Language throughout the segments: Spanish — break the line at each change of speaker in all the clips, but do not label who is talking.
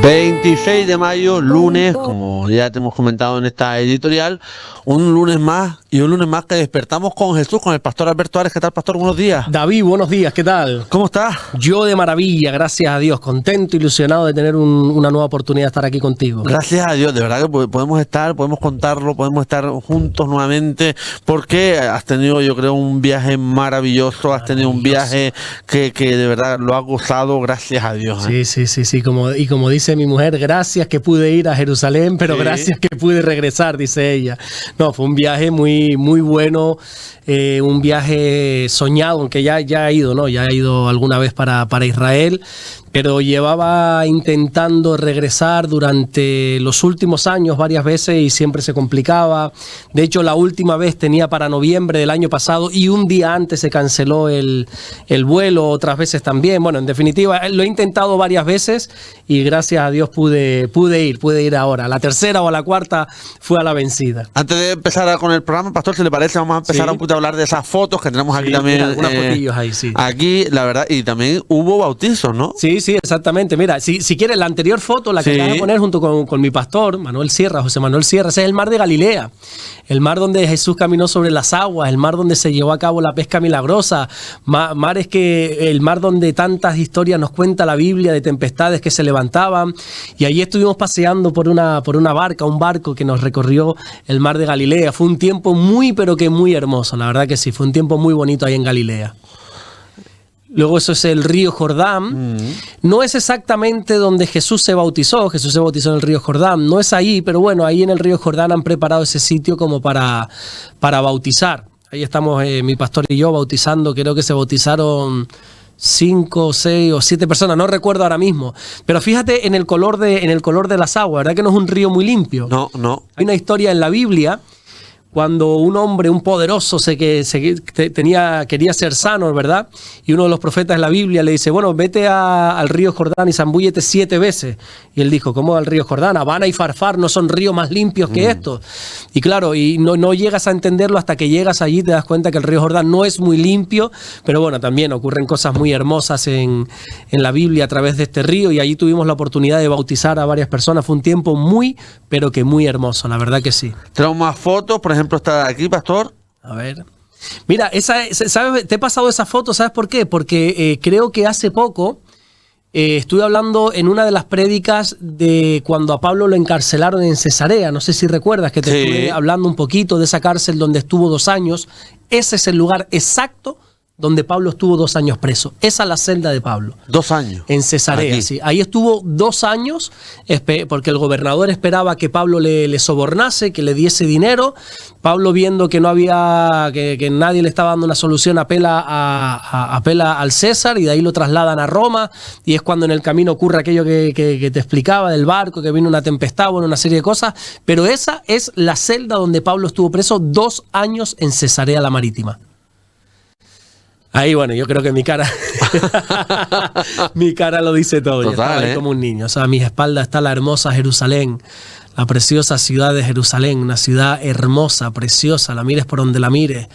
26 de mayo, lunes, como ya te hemos comentado en esta editorial, un lunes más y un lunes más que despertamos con Jesús, con el pastor Alberto Ares. ¿Qué tal, pastor? Buenos días.
David, buenos días, ¿qué tal?
¿Cómo estás?
Yo de maravilla, gracias a Dios, contento, ilusionado de tener una nueva oportunidad de estar aquí contigo.
Gracias a Dios, de verdad que podemos contarlo, podemos estar juntos nuevamente, porque has tenido, yo creo, un viaje maravilloso, has tenido un viaje que de verdad lo has gozado, gracias a Dios.
Sí, como dice mi mujer, gracias que pude ir a Jerusalén, pero gracias que pude regresar, dice ella. No, fue un viaje muy, muy bueno, un viaje soñado, aunque ya ha ido, ¿no? Ya ha ido alguna vez para Israel, pero llevaba intentando regresar durante los últimos años varias veces y siempre se complicaba. De hecho, la última vez tenía para noviembre del año pasado y un día antes se canceló el vuelo, otras veces también. Bueno, en definitiva, lo he intentado varias veces y gracias a Dios pude ir ahora. La tercera o la cuarta fue a la vencida.
Antes de empezar con el programa, pastor, si le parece, vamos a empezar un poquito a hablar de esas fotos que tenemos aquí también.
Algunas fotillos ahí, sí.
Aquí, la verdad, y también hubo bautizos, ¿no?
Sí, exactamente. Mira, si quieres, la anterior foto, la que te voy a poner junto con mi pastor, José Manuel Sierra, ese es el mar de Galilea. El mar donde Jesús caminó sobre las aguas, el mar donde se llevó a cabo la pesca milagrosa, el mar donde tantas historias nos cuenta la Biblia de tempestades que se levantaban. Y allí estuvimos paseando por una barca, un barco que nos recorrió el mar de Galilea. Fue un tiempo muy, pero que muy hermoso, la verdad que sí, fue un tiempo muy bonito ahí en Galilea. Luego eso es el río Jordán. No es exactamente donde Jesús se bautizó en el río Jordán. No es ahí, pero bueno, ahí en el río Jordán han preparado ese sitio como para bautizar. Ahí estamos mi pastor y yo bautizando, creo que se bautizaron 5, 6 o 7 personas, no recuerdo ahora mismo. Pero fíjate en el color de las aguas, ¿verdad que no es un río muy limpio?
No.
Hay una historia en la Biblia cuando un hombre, un poderoso, quería ser sano, ¿verdad? Y uno de los profetas de la Biblia le dice, bueno, vete al río Jordán y zambúllete 7 veces. Y él dijo, ¿cómo al río Jordán? Habana y Farfar no son ríos más limpios que estos. Y claro, y no llegas a entenderlo hasta que llegas allí y te das cuenta que el río Jordán no es muy limpio, pero bueno, también ocurren cosas muy hermosas en la Biblia a través de este río, y allí tuvimos la oportunidad de bautizar a varias personas. Fue un tiempo muy, pero que muy hermoso, la verdad que sí.
Tenemos más fotos, por ejemplo, está aquí, pastor.
A ver. Mira, ¿sabes? Te he pasado esa foto, ¿sabes por qué? Porque creo que hace poco estuve hablando en una de las prédicas de cuando a Pablo lo encarcelaron en Cesarea. No sé si recuerdas que te estuve hablando un poquito de esa cárcel donde estuvo 2 años. Ese es el lugar exacto donde Pablo estuvo 2 años preso. Esa es la celda de Pablo.
2 años.
En Cesarea, sí. Ahí estuvo 2 años, porque el gobernador esperaba que Pablo le sobornase, que le diese dinero. Pablo, viendo que no había, que nadie le estaba dando una solución, apela al César, y de ahí lo trasladan a Roma. Y es cuando en el camino ocurre aquello que te explicaba del barco, que vino una tempestad, bueno, una serie de cosas. Pero esa es la celda donde Pablo estuvo preso 2 años en Cesarea la Marítima. Ahí, bueno, yo creo que mi cara lo dice todo. Total, yo estaba ahí como un niño. O sea, a mis espaldas está la hermosa Jerusalén, la preciosa ciudad de Jerusalén, una ciudad hermosa, preciosa, la mires por donde la mires.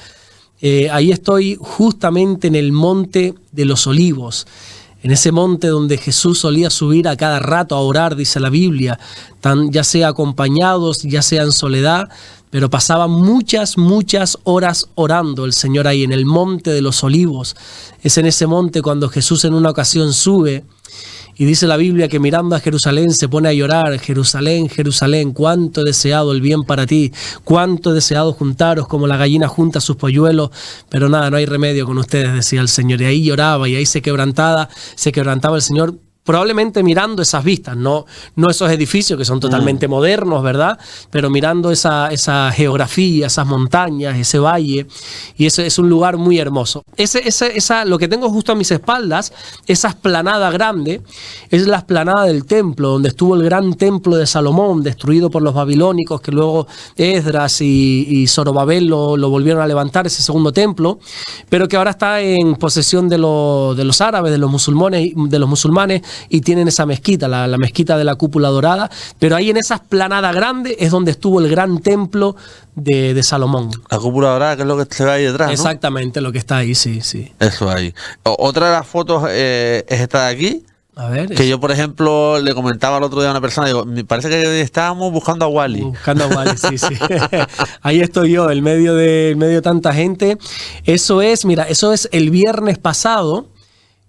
Ahí estoy justamente en el monte de los Olivos, en ese monte donde Jesús solía subir a cada rato a orar, dice la Biblia, ya sea acompañados, ya sea en soledad, pero pasaba muchas horas orando el Señor ahí en el monte de los Olivos. Es en ese monte cuando Jesús en una ocasión sube y dice la Biblia que mirando a Jerusalén se pone a llorar. Jerusalén, Jerusalén, cuánto he deseado el bien para ti, cuánto he deseado juntaros como la gallina junta sus polluelos, pero nada, no hay remedio con ustedes, decía el Señor. Y ahí lloraba y ahí se quebrantaba el Señor, probablemente mirando esas vistas, no esos edificios que son totalmente modernos, ¿verdad? Pero mirando esa geografía, esas montañas, ese valle, y ese es un lugar muy hermoso. Lo que tengo justo a mis espaldas, esa esplanada grande, es la esplanada del templo, donde estuvo el gran templo de Salomón, destruido por los babilónicos, que luego Esdras y Zorobabel lo volvieron a levantar, ese segundo templo, pero que ahora está en posesión de los árabes, de los musulmanes, y tienen esa mezquita, la mezquita de la cúpula dorada, pero ahí en esa esplanada grande es donde estuvo el gran templo de Salomón.
La cúpula dorada, que es lo que se ve ahí detrás, ¿no?
Exactamente, lo que está ahí, sí.
Eso ahí. Otra de las fotos es esta de aquí.
A ver.
Que yo, por ejemplo, le comentaba el otro día a una persona, digo, me parece que estábamos buscando a Wally.
Buscando a Wally, sí. Ahí estoy yo, en medio de tanta gente. Eso es el viernes pasado,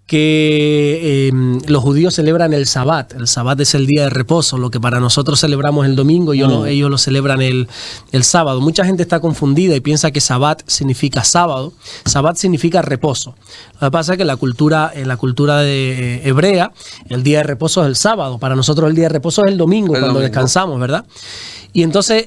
que los judíos celebran el Sabbat. El Sabbat es el día de reposo, lo que para nosotros celebramos el domingo, ellos lo celebran el sábado. Mucha gente está confundida y piensa que Sabbat significa sábado. Sabbat significa reposo. Lo que pasa es que en la cultura hebrea, el día de reposo es el sábado. Para nosotros el día de reposo es el domingo, cuando descansamos, ¿verdad? Y entonces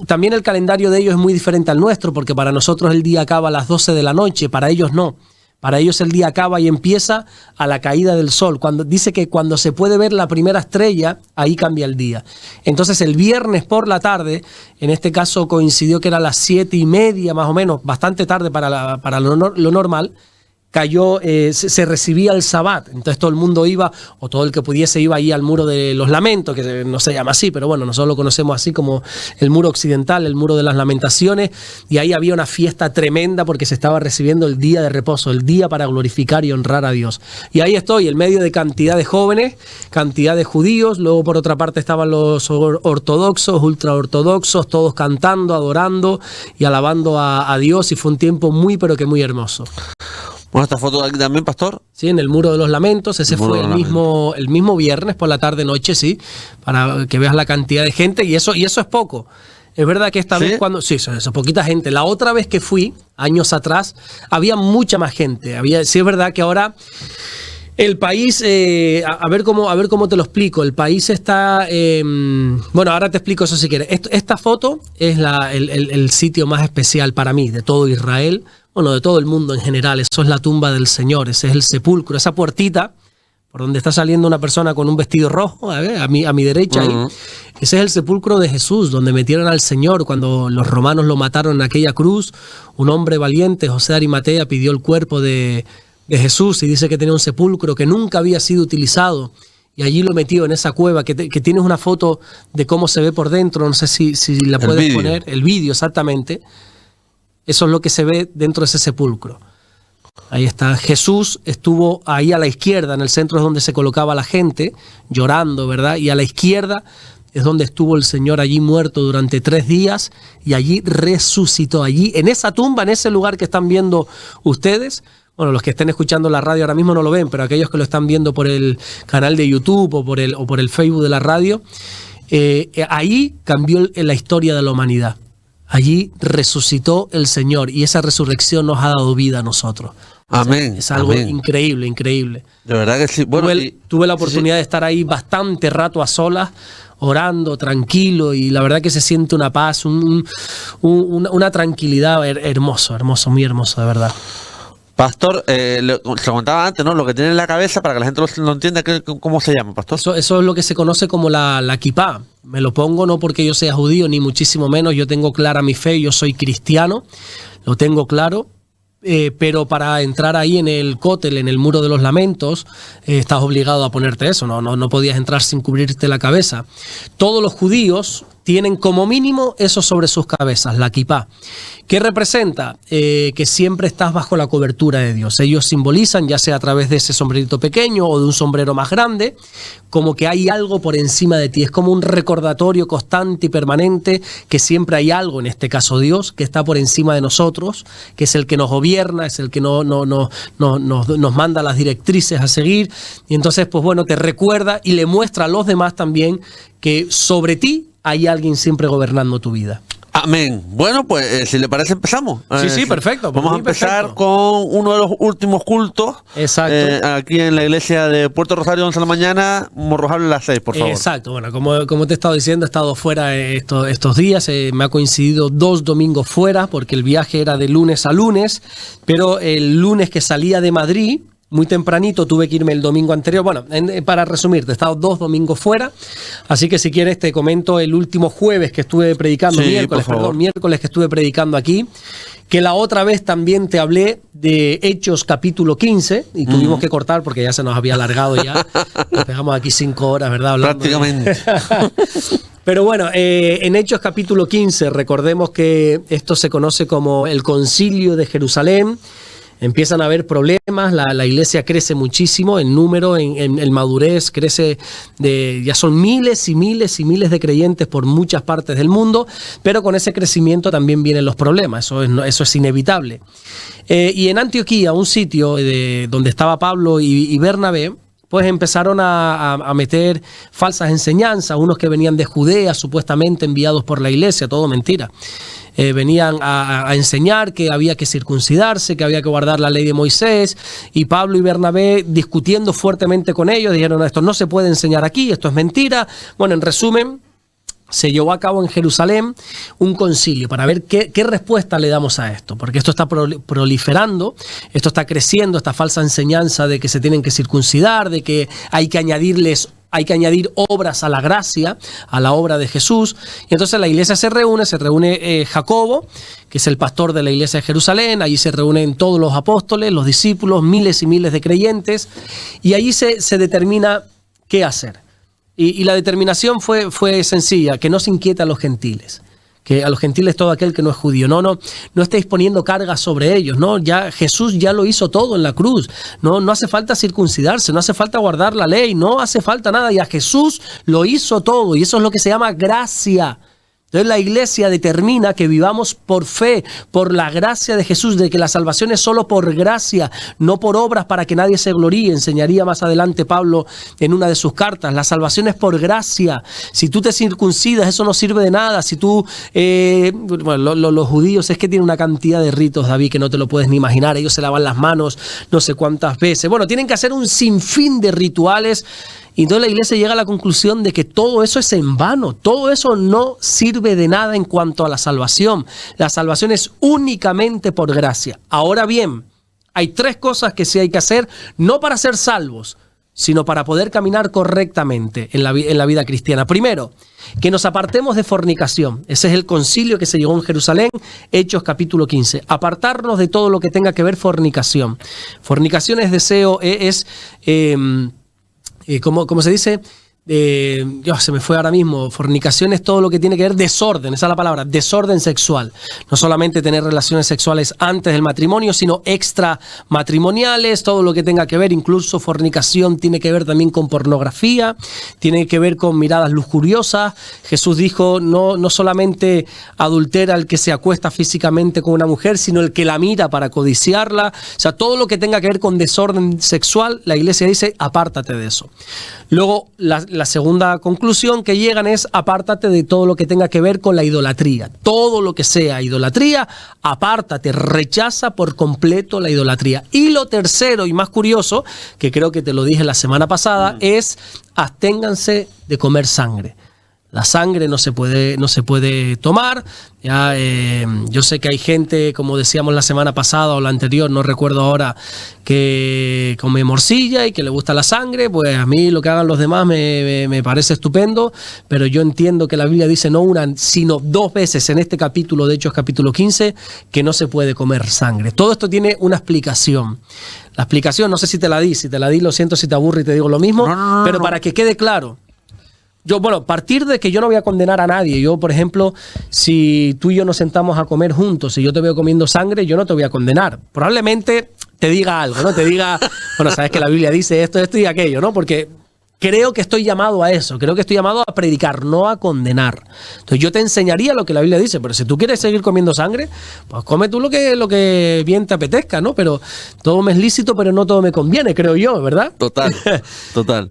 también el calendario de ellos es muy diferente al nuestro, porque para nosotros el día acaba a las 12 de la noche, para ellos no. Para ellos el día acaba y empieza a la caída del sol. Dice que cuando se puede ver la primera estrella, ahí cambia el día. Entonces el viernes por la tarde, en este caso coincidió que era las 7:30 más o menos, bastante tarde para lo normal, cayó, se recibía el Sabbat. Entonces todo el mundo iba, o todo el que pudiese iba ahí al Muro de los Lamentos, que no se llama así, pero bueno, nosotros lo conocemos así como el Muro Occidental, el Muro de las Lamentaciones, y ahí había una fiesta tremenda porque se estaba recibiendo el día de reposo, el día para glorificar y honrar a Dios. Y ahí estoy, en medio de cantidad de jóvenes, cantidad de judíos, luego por otra parte estaban los ortodoxos, ultraortodoxos, todos cantando, adorando y alabando a Dios, y fue un tiempo muy, pero que muy hermoso.
Bueno, esta foto de aquí también, Pastor.
Sí, en el Muro de los Lamentos. Ese fue el mismo viernes por la tarde-noche, sí, para que veas la cantidad de gente. Y eso es poco. Es verdad que esta vez Sí, eso es poquita gente. La otra vez que fui, años atrás, había mucha más gente. Sí, es verdad que ahora el país, a ver cómo te lo explico. El país está... bueno, ahora te explico eso si quieres. Esta foto es el sitio más especial para mí, de todo Israel. Bueno, de todo el mundo en general. Eso es la tumba del Señor, ese es el sepulcro, esa puertita por donde está saliendo una persona con un vestido rojo, a mi derecha, ahí. Ese es el sepulcro de Jesús, donde metieron al Señor cuando los romanos lo mataron en aquella cruz. Un hombre valiente, José de Arimatea, pidió el cuerpo de Jesús y dice que tenía un sepulcro que nunca había sido utilizado. Y allí lo metió en esa cueva, que tienes una foto de cómo se ve por dentro, no sé si la puedes poner. El vídeo, exactamente. Eso es lo que se ve dentro de ese sepulcro. Ahí está. Jesús estuvo ahí a la izquierda, en el centro es donde se colocaba la gente, llorando, ¿verdad? Y a la izquierda es donde estuvo el Señor allí muerto durante 3 días y allí resucitó. Allí, en esa tumba, en ese lugar que están viendo ustedes, bueno, los que estén escuchando la radio ahora mismo no lo ven, pero aquellos que lo están viendo por el canal de YouTube o por el Facebook de la radio, ahí cambió la historia de la humanidad. Allí resucitó el Señor y esa resurrección nos ha dado vida a nosotros.
Amén.
Es algo increíble, increíble.
De verdad que sí. Bueno,
tuve la oportunidad de estar ahí bastante rato a solas, orando, tranquilo, y la verdad que se siente una paz, una tranquilidad hermoso, muy hermoso, de verdad.
Pastor, se comentaba antes, ¿no? Lo que tiene en la cabeza, para que la gente lo entienda, ¿cómo se llama, Pastor?
Eso es lo que se conoce como la kipá. Me lo pongo no porque yo sea judío, ni muchísimo menos. Yo tengo clara mi fe, yo soy cristiano, lo tengo claro. Pero para entrar ahí en el cótel, en el Muro de los Lamentos, estás obligado a ponerte eso, no podías entrar sin cubrirte la cabeza. Todos los judíos tienen como mínimo eso sobre sus cabezas, la kipá. ¿Qué representa? Que siempre estás bajo la cobertura de Dios. Ellos simbolizan, ya sea a través de ese sombrerito pequeño o de un sombrero más grande, como que hay algo por encima de ti. Es como un recordatorio constante y permanente que siempre hay algo, en este caso Dios, que está por encima de nosotros, que es el que nos gobierna, es el que nos manda las directrices a seguir. Y entonces, pues bueno, te recuerda y le muestra a los demás también que sobre ti hay alguien siempre gobernando tu vida.
Amén. Bueno, pues si le parece empezamos.
Sí, perfecto.
Vamos a empezar con uno de los últimos cultos.
Exacto.
Aquí en la iglesia de Puerto Rosario, 11 de la mañana, Morrojable a las 6, por favor.
Exacto. Bueno, como te he estado diciendo, he estado fuera estos días. Me ha coincidido 2 domingos fuera porque el viaje era de lunes a lunes, pero el lunes que salía de Madrid, muy tempranito, tuve que irme el domingo anterior. Bueno, para resumirte, he estado 2 domingos fuera, así que si quieres te comento el último jueves que estuve predicando, miércoles que estuve predicando aquí, que la otra vez también te hablé de Hechos capítulo 15, y tuvimos que cortar porque ya se nos había alargado ya. Nos pegamos aquí 5 horas, ¿verdad? Hablando
prácticamente.
Pero bueno, en Hechos capítulo 15, recordemos que esto se conoce como el Concilio de Jerusalén. empiezan a haber problemas, la iglesia crece muchísimo en número, en madurez, crece, ya son miles y miles y miles de creyentes por muchas partes del mundo, pero con ese crecimiento también vienen los problemas, eso es inevitable. Y en Antioquía, un sitio donde estaba Pablo y Bernabé, pues empezaron a meter falsas enseñanzas, unos que venían de Judea, supuestamente enviados por la iglesia, todo mentira. Venían a enseñar que había que circuncidarse, que había que guardar la ley de Moisés, y Pablo y Bernabé, discutiendo fuertemente con ellos, dijeron: esto no se puede enseñar aquí, esto es mentira. Bueno, en resumen, se llevó a cabo en Jerusalén un concilio para ver qué respuesta le damos a esto, porque esto está proliferando, esto está creciendo, esta falsa enseñanza de que se tienen que circuncidar, de que hay que añadir obras a la gracia, a la obra de Jesús. Y entonces la iglesia se reúne Jacobo, que es el pastor de la iglesia de Jerusalén, allí se reúnen todos los apóstoles, los discípulos, miles y miles de creyentes, y allí se determina qué hacer. Y la determinación fue sencilla: que no se inquieta a los gentiles. Que a los gentiles todo aquel que no es judío. No estéis poniendo cargas sobre ellos. No, ya Jesús ya lo hizo todo en la cruz. No hace falta circuncidarse, no hace falta guardar la ley, no hace falta nada. Ya Jesús lo hizo todo, y eso es lo que se llama gracia. Entonces la iglesia determina que vivamos por fe, por la gracia de Jesús, de que la salvación es solo por gracia, no por obras para que nadie se gloríe. Enseñaría más adelante Pablo en una de sus cartas. La salvación es por gracia. Si tú te circuncidas, eso no sirve de nada. Si tú, los judíos es que tienen una cantidad de ritos, David, que no te lo puedes ni imaginar. Ellos se lavan las manos no sé cuántas veces. Bueno, tienen que hacer un sinfín de rituales. Y entonces la iglesia llega a la conclusión de que todo eso es en vano, todo eso no sirve de nada en cuanto a la salvación. La salvación es únicamente por gracia. Ahora bien, hay tres cosas que sí hay que hacer, no para ser salvos, sino para poder caminar correctamente en la vida cristiana. Primero, que nos apartemos de fornicación. Ese es el concilio que se llegó en Jerusalén, Hechos capítulo 15. Apartarnos de todo lo que tenga que ver fornicación. Fornicación es deseo, ¿cómo se dice? Se me fue ahora mismo. Fornicación es todo lo que tiene que ver desorden, esa es la palabra, desorden sexual. No solamente tener relaciones sexuales antes del matrimonio, sino extramatrimoniales, todo lo que tenga que ver. Incluso fornicación tiene que ver también con pornografía, tiene que ver con miradas lujuriosas. Jesús dijo: no solamente adultera el que se acuesta físicamente con una mujer, sino el que la mira para codiciarla. O sea, todo lo que tenga que ver con desorden sexual, la iglesia dice: apártate de eso. Luego, la segunda conclusión que llegan es: apártate de todo lo que tenga que ver con la idolatría. Todo lo que sea idolatría, apártate, rechaza por completo la idolatría. Y lo tercero y más curioso, que creo que te lo dije la semana pasada, es: absténganse de comer sangre. La sangre no se puede tomar. Ya, yo sé que hay gente, como decíamos la semana pasada o la anterior, no recuerdo ahora, que come morcilla y que le gusta la sangre. Pues a mí lo que hagan los demás me parece estupendo, pero yo entiendo que la Biblia dice no una, sino dos veces en este capítulo, de Hechos capítulo 15, que no se puede comer sangre. Todo esto tiene una explicación. La explicación, no sé si te la di, lo siento si te aburro y te digo lo mismo, pero para que quede claro. Partir de que yo no voy a condenar a nadie. Yo, por ejemplo, si tú y yo nos sentamos a comer juntos y yo te veo comiendo sangre, yo no te voy a condenar. Probablemente te diga algo, ¿no? Te diga, sabes que la Biblia dice esto y aquello, ¿no? Porque creo que estoy llamado a eso, creo que estoy llamado a predicar, no a condenar. Entonces yo te enseñaría lo que la Biblia dice, pero si tú quieres seguir comiendo sangre, pues come tú lo que bien te apetezca, ¿no? Pero todo me es lícito, pero no todo me conviene, creo yo, ¿verdad?
Total.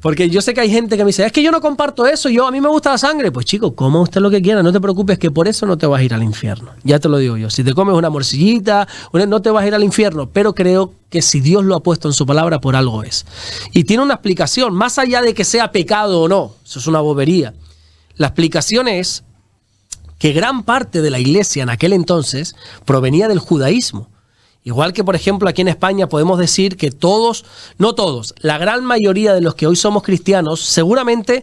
Porque yo sé que hay gente que me dice: es que yo no comparto eso, a mí me gusta la sangre. Pues chico, coma usted lo que quiera, no te preocupes, que por eso no te vas a ir al infierno. Ya te lo digo yo, si te comes una morcillita, no te vas a ir al infierno, pero creo que si Dios lo ha puesto en su palabra, por algo es. Y tiene una explicación, más allá de que sea pecado o no, eso es una bobería. La explicación es que gran parte de la iglesia en aquel entonces provenía del judaísmo. Igual que, por ejemplo, aquí en España podemos decir que todos, no todos, la gran mayoría de los que hoy somos cristianos seguramente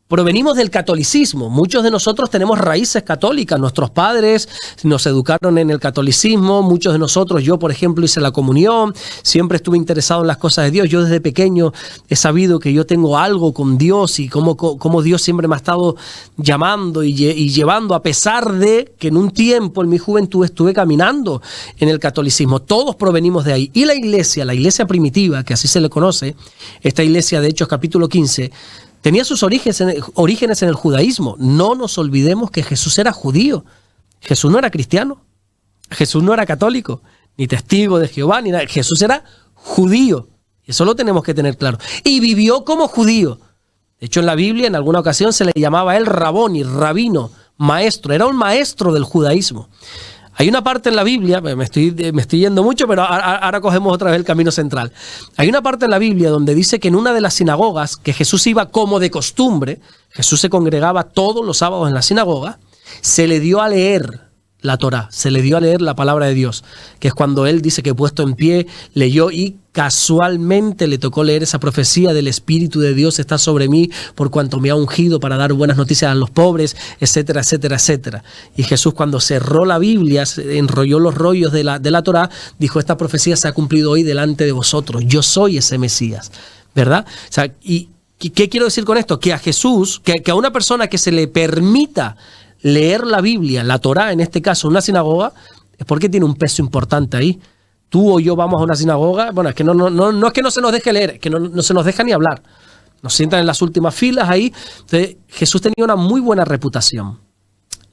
provenimos del catolicismo. Muchos de nosotros tenemos raíces católicas. Nuestros padres nos educaron en el catolicismo. Muchos de nosotros, yo por ejemplo, hice la comunión. Siempre estuve interesado en las cosas de Dios. Yo desde pequeño he sabido que yo tengo algo con Dios y cómo Dios siempre me ha estado llamando y llevando, a pesar de que en un tiempo, en mi juventud, estuve caminando en el catolicismo. Todos provenimos de ahí. Y la iglesia primitiva, que así se le conoce, esta iglesia de Hechos capítulo 15, tenía sus orígenes en el judaísmo. No nos olvidemos que Jesús era judío. Jesús no era cristiano. Jesús no era católico, ni testigo de Jehová, ni nada. Jesús era judío. Eso lo tenemos que tener claro. Y vivió como judío. De hecho, en la Biblia, en alguna ocasión, se le llamaba a él raboni, rabino, maestro. Era un maestro del judaísmo. Hay una parte en la Biblia, me estoy yendo mucho, pero ahora cogemos otra vez el camino central. Hay una parte en la Biblia donde dice que en una de las sinagogas, que Jesús iba como de costumbre, Jesús se congregaba todos los sábados en la sinagoga, se le dio a leer la Torá, se le dio a leer la palabra de Dios, que es cuando él dice que puesto en pie, leyó y casualmente le tocó leer esa profecía del Espíritu de Dios está sobre mí por cuanto me ha ungido para dar buenas noticias a los pobres, etcétera, etcétera, etcétera. Y Jesús, cuando cerró la Biblia, enrolló los rollos de la Torá, dijo, esta profecía se ha cumplido hoy delante de vosotros, yo soy ese Mesías, ¿verdad? O sea, ¿y qué quiero decir con esto? Que a Jesús, que a una persona que se le permita leer la Biblia, la Torá en este caso, una sinagoga, es porque tiene un peso importante ahí. Tú o yo vamos a una sinagoga, bueno, es que no es que no se nos deje leer, es que no se nos deja ni hablar. Nos sientan en las últimas filas ahí. Entonces, Jesús tenía una muy buena reputación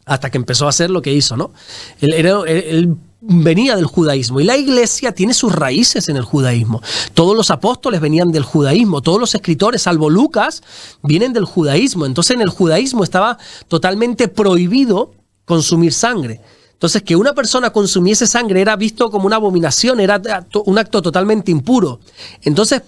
hasta que empezó a hacer lo que hizo, ¿no? Él venía del judaísmo y la iglesia tiene sus raíces en el judaísmo. Todos los apóstoles venían del judaísmo, todos los escritores, salvo Lucas, vienen del judaísmo. Entonces en el judaísmo estaba totalmente prohibido consumir sangre. Entonces que una persona consumiese sangre era visto como una abominación, era un acto totalmente impuro. Entonces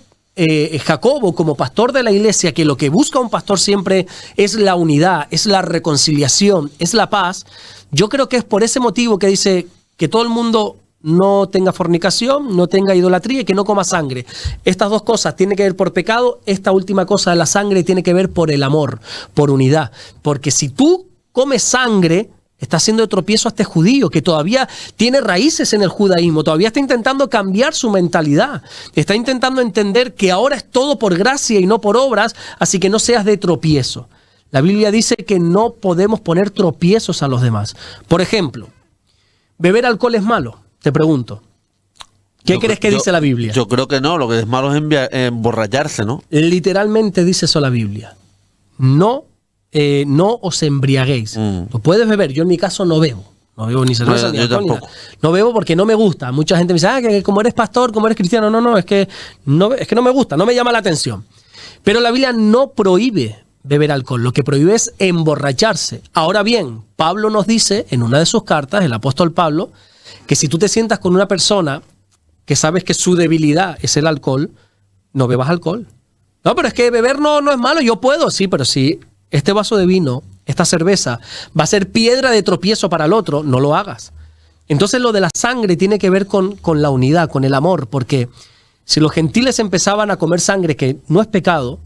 Jacobo, como pastor de la iglesia, que lo que busca un pastor siempre es la unidad, es la reconciliación, es la paz, yo creo que es por ese motivo que dice que todo el mundo no tenga fornicación, no tenga idolatría y que no coma sangre. Estas dos cosas tienen que ver por pecado, esta última cosa de la sangre tiene que ver por el amor, por unidad. Porque si tú comes sangre, está haciendo de tropiezo a este judío que todavía tiene raíces en el judaísmo, todavía está intentando cambiar su mentalidad, está intentando entender que ahora es todo por gracia y no por obras, así que no seas de tropiezo. La Biblia dice que no podemos poner tropiezos a los demás. Por ejemplo, ¿beber alcohol es malo? Te pregunto. ¿Qué crees que dice la Biblia?
Yo creo que no, lo que es malo es emborracharse, ¿no?
Literalmente dice eso la Biblia. No os embriaguéis. Lo puedes beber, yo en mi caso no bebo. No bebo ni cerveza ni alcohol. No bebo porque no me gusta. Mucha gente me dice, que como eres pastor, como eres cristiano. No, es que no me gusta, no me llama la atención. Pero la Biblia no prohíbe beber alcohol, lo que prohíbe es emborracharse. Ahora bien, Pablo nos dice en una de sus cartas, el apóstol Pablo, que si tú te sientas con una persona que sabes que su debilidad es el alcohol, no bebas alcohol. No, pero es que beber no es malo, yo puedo, sí, pero si este vaso de vino, esta cerveza, va a ser piedra de tropiezo para el otro, no lo hagas. Entonces lo de la sangre tiene que ver con la unidad, con el amor, porque si los gentiles empezaban a comer sangre, que no es pecado,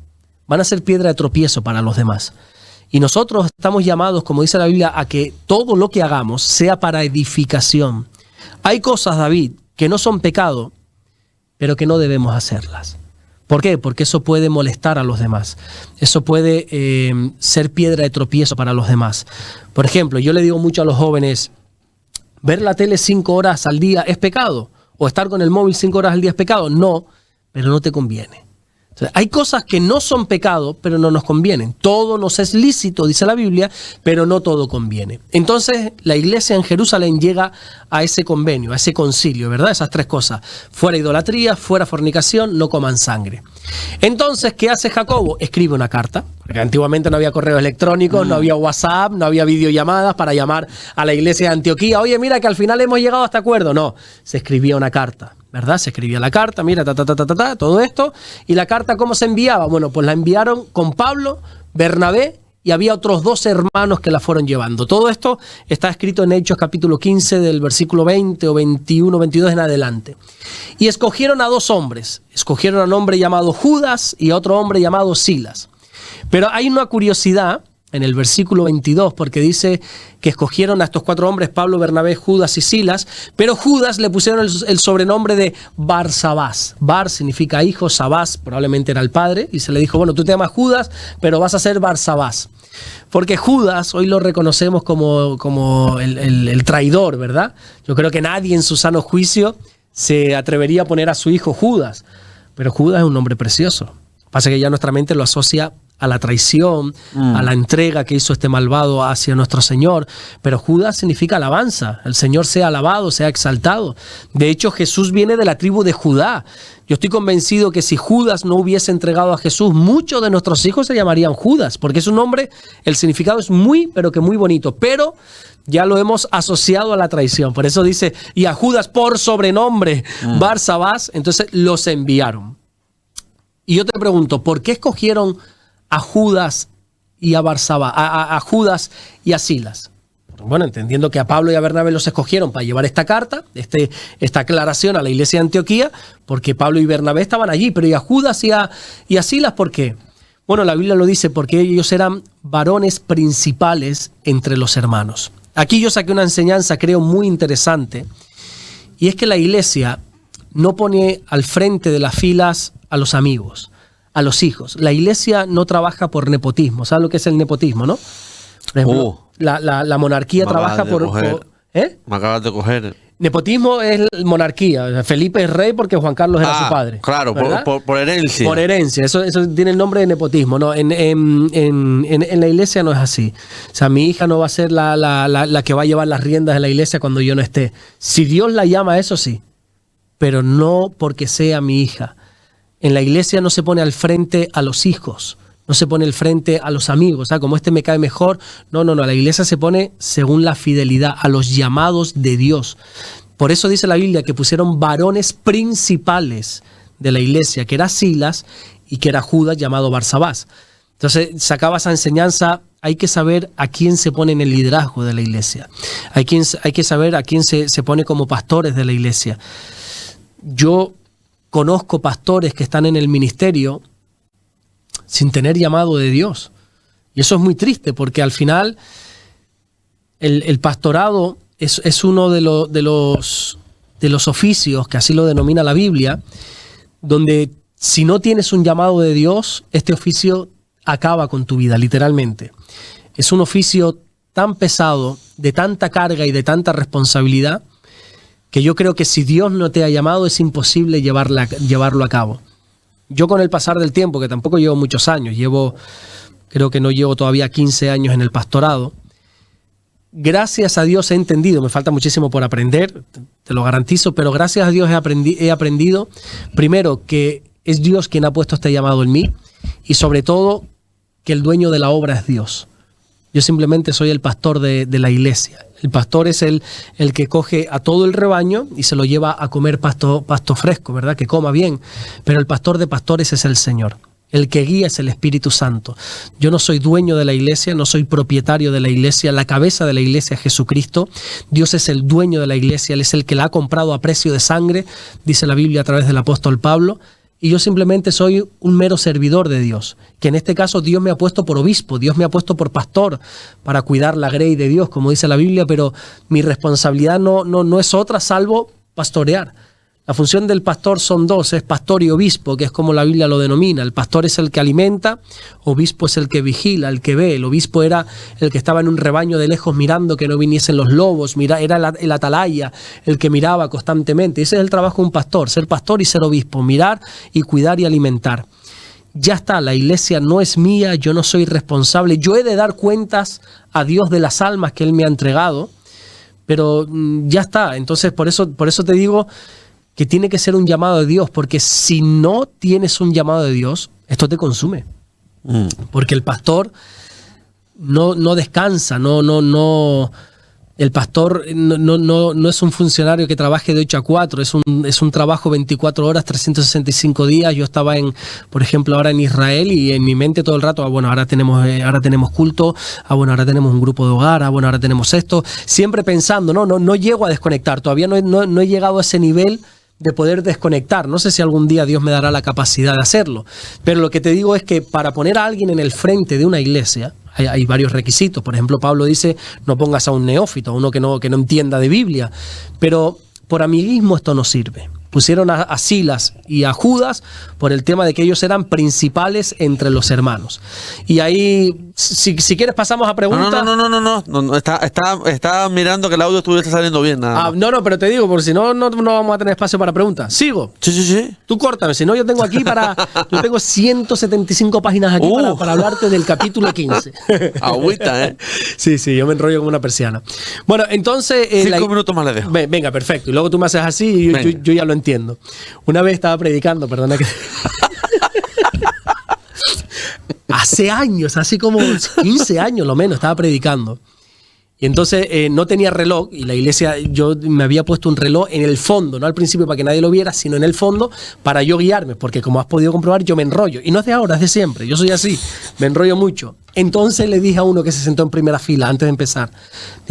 van a ser piedra de tropiezo para los demás. Y nosotros estamos llamados, como dice la Biblia, a que todo lo que hagamos sea para edificación. Hay cosas, David, que no son pecado, pero que no debemos hacerlas. ¿Por qué? Porque eso puede molestar a los demás. Eso puede ser piedra de tropiezo para los demás. Por ejemplo, yo le digo mucho a los jóvenes, ¿ver la tele 5 horas al día es pecado? ¿O estar con el móvil 5 horas al día es pecado? No, pero no te conviene. Hay cosas que no son pecado, pero no nos convienen. Todo nos es lícito, dice la Biblia, pero no todo conviene. Entonces, la iglesia en Jerusalén llega a ese convenio, a ese concilio, ¿verdad? Esas tres cosas. Fuera idolatría, fuera fornicación, no coman sangre. Entonces, ¿qué hace Jacobo? Escribe una carta. Porque antiguamente no había correos electrónicos, no había WhatsApp, no había videollamadas para llamar a la iglesia de Antioquía. Oye, mira que al final hemos llegado a este acuerdo. No, se escribía una carta. ¿Verdad? Se escribía la carta, mira, todo esto. ¿Y la carta cómo se enviaba? Bueno, pues la enviaron con Pablo, Bernabé y había otros 2 hermanos que la fueron llevando. Todo esto está escrito en Hechos capítulo 15 del versículo 20 o 21, 22 en adelante. Y escogieron a 2 hombres. Escogieron a un hombre llamado Judas y a otro hombre llamado Silas. Pero hay una curiosidad en el versículo 22, porque dice que escogieron a estos 4 hombres, Pablo, Bernabé, Judas y Silas, pero Judas le pusieron el sobrenombre de Barsabás. Bar significa hijo, Sabás probablemente era el padre, y se le dijo, bueno, tú te llamas Judas, pero vas a ser Barsabás. Porque Judas hoy lo reconocemos como el traidor, ¿verdad? Yo creo que nadie en su sano juicio se atrevería a poner a su hijo Judas, pero Judas es un nombre precioso. Pasa que ya nuestra mente lo asocia a la traición, a la entrega que hizo este malvado hacia nuestro Señor. Pero Judas significa alabanza. El Señor sea alabado, sea exaltado. De hecho, Jesús viene de la tribu de Judá. Yo estoy convencido que si Judas no hubiese entregado a Jesús, muchos de nuestros hijos se llamarían Judas, porque es un nombre, el significado es muy, pero que muy bonito. Pero ya lo hemos asociado a la traición. Por eso dice, y a Judas por sobrenombre, Barsabás, entonces los enviaron. Y yo te pregunto, ¿por qué escogieron a Judas y a Barsabás, a Judas y a Silas? Bueno, entendiendo que a Pablo y a Bernabé los escogieron para llevar esta carta, esta aclaración a la iglesia de Antioquía, porque Pablo y Bernabé estaban allí, pero ¿y a Judas y a Silas por qué? Bueno, la Biblia lo dice, porque ellos eran varones principales entre los hermanos. Aquí yo saqué una enseñanza, creo, muy interesante, y es que la iglesia no pone al frente de las filas a los amigos, a los hijos. La iglesia no trabaja por nepotismo. ¿Sabes lo que es el nepotismo, no? Por ejemplo, la monarquía trabaja por ¿eh?
Me acabas de coger.
Nepotismo es monarquía. Felipe es rey porque Juan Carlos era su padre.
Claro, por herencia.
Por herencia. Eso tiene el nombre de nepotismo. No, en la iglesia no es así. O sea, mi hija no va a ser la que va a llevar las riendas de la iglesia cuando yo no esté. Si Dios la llama a eso, sí. Pero no porque sea mi hija. En la iglesia no se pone al frente a los hijos, no se pone al frente a los amigos, ¿sabes? Como este me cae mejor. No, la iglesia se pone según la fidelidad, a los llamados de Dios. Por eso dice la Biblia que pusieron varones principales de la iglesia, que era Silas y que era Judas llamado Barsabás. Entonces sacaba esa enseñanza. Hay que saber a quién se pone en el liderazgo de la iglesia. Hay que saber a quién se pone como pastores de la iglesia. Yo conozco pastores que están en el ministerio sin tener llamado de Dios. Y eso es muy triste, porque al final el pastorado es uno de los oficios, que así lo denomina la Biblia, donde si no tienes un llamado de Dios, este oficio acaba con tu vida, literalmente. Es un oficio tan pesado, de tanta carga y de tanta responsabilidad, que yo creo que si Dios no te ha llamado es imposible llevarlo a cabo. Yo con el pasar del tiempo, que tampoco llevo muchos años, creo que no llevo todavía 15 años en el pastorado, gracias a Dios he entendido, me falta muchísimo por aprender, te lo garantizo, pero gracias a Dios he aprendido, primero, que es Dios quien ha puesto este llamado en mí, y sobre todo, que el dueño de la obra es Dios. Yo simplemente soy el pastor de la iglesia. El pastor es el que coge a todo el rebaño y se lo lleva a comer pasto fresco, ¿verdad? Que coma bien. Pero el pastor de pastores es el Señor. El que guía es el Espíritu Santo. Yo no soy dueño de la iglesia, no soy propietario de la iglesia. La cabeza de la iglesia es Jesucristo. Dios es el dueño de la iglesia. Él es el que la ha comprado a precio de sangre, dice la Biblia a través del apóstol Pablo. Y yo simplemente soy un mero servidor de Dios, que en este caso Dios me ha puesto por obispo, Dios me ha puesto por pastor para cuidar la grey de Dios, como dice la Biblia, pero mi responsabilidad no es otra salvo pastorear. La función del pastor son dos, es pastor y obispo, que es como la Biblia lo denomina. El pastor es el que alimenta, obispo es el que vigila, el que ve. El obispo era el que estaba en un rebaño de lejos mirando que no viniesen los lobos, era el atalaya, el que miraba constantemente. Ese es el trabajo de un pastor, ser pastor y ser obispo, mirar y cuidar y alimentar. Ya está, la iglesia no es mía, yo no soy responsable, yo he de dar cuentas a Dios de las almas que Él me ha entregado, pero ya está. Entonces por eso te digo que tiene que ser un llamado de Dios, porque si no tienes un llamado de Dios, esto te consume. Porque el pastor no descansa, el pastor no es un funcionario que trabaje de 8 a 4, es un trabajo 24 horas, 365 días. Yo estaba por ejemplo, ahora en Israel, y en mi mente todo el rato, ahora tenemos culto, ahora tenemos un grupo de hogar, ahora tenemos esto, siempre pensando, no llego a desconectar, todavía no he llegado a ese nivel de poder desconectar. No sé si algún día Dios me dará la capacidad de hacerlo, pero lo que te digo es que para poner a alguien en el frente de una iglesia hay varios requisitos. Por ejemplo, Pablo dice, no pongas a un neófito, a uno que no entienda de Biblia, pero por amiguismo esto no sirve. Pusieron a Silas y a Judas por el tema de que ellos eran principales entre los hermanos. Y ahí, si quieres, pasamos a preguntas.
No. Está mirando que el audio estuviese saliendo bien. Nada.
No, pero te digo, porque si no, no vamos a tener espacio para preguntas. ¿Sigo?
Sí.
Tú córtame, si no, yo tengo 175 páginas aquí para hablarte del capítulo 15.
Agüita, ¿eh?
Sí, yo me enrollo como una persiana. Bueno, entonces...
5 minutos más le dejo.
Venga, perfecto. Y luego tú me haces así y yo ya lo entiendo. Una vez estaba predicando, perdona que... hace años, hace como 15 años lo menos, estaba predicando. Y entonces no tenía reloj, y la iglesia, yo me había puesto un reloj en el fondo, no al principio para que nadie lo viera, sino en el fondo para yo guiarme, porque como has podido comprobar, yo me enrollo. Y no es de ahora, es de siempre, yo soy así, me enrollo mucho. Entonces le dije a uno que se sentó en primera fila antes de empezar,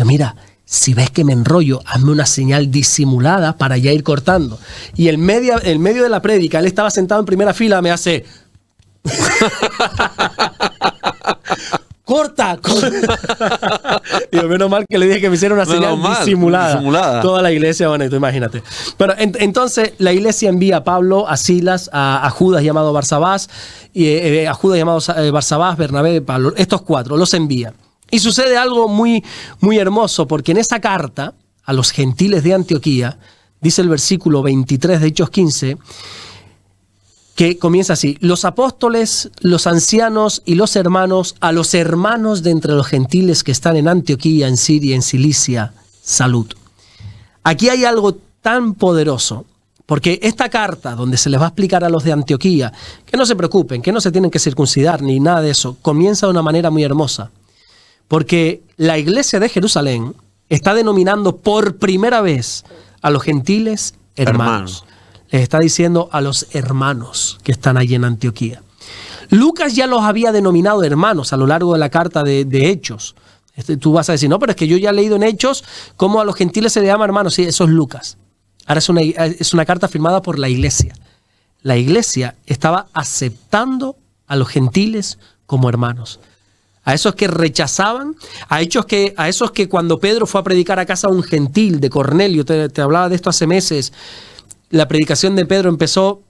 mira, si ves que me enrollo, hazme una señal disimulada para ya ir cortando. Y en medio de la prédica, él estaba sentado en primera fila, me hace... ¡Corta! Digo, menos mal que le dije que me hiciera una señal disimulada. Toda la iglesia, bueno, tú imagínate. Pero entonces la iglesia envía a Pablo, a Silas, a Judas llamado Barsabás, a Judas llamado Barsabás, Bernabé, Pablo, estos 4, los envía. Y sucede algo muy, muy hermoso, porque en esa carta a los gentiles de Antioquía, dice el versículo 23 de Hechos 15, que comienza así: los apóstoles, los ancianos y los hermanos, a los hermanos de entre los gentiles que están en Antioquía, en Siria, en Cilicia, salud. Aquí hay algo tan poderoso, porque esta carta, donde se les va a explicar a los de Antioquía, que no se preocupen, que no se tienen que circuncidar ni nada de eso, comienza de una manera muy hermosa. Porque la iglesia de Jerusalén está denominando por primera vez a los gentiles hermanos. Les está diciendo a los hermanos que están allí en Antioquía. Lucas ya los había denominado hermanos a lo largo de la carta de Hechos. Tú vas a decir, no, pero es que yo ya he leído en Hechos cómo a los gentiles se les llama hermanos. Sí, eso es Lucas. Ahora es una carta firmada por la iglesia. La iglesia estaba aceptando a los gentiles como hermanos. A esos que rechazaban, a esos que cuando Pedro fue a predicar a casa de un gentil, de Cornelio, te hablaba de esto hace meses, la predicación de Pedro empezó: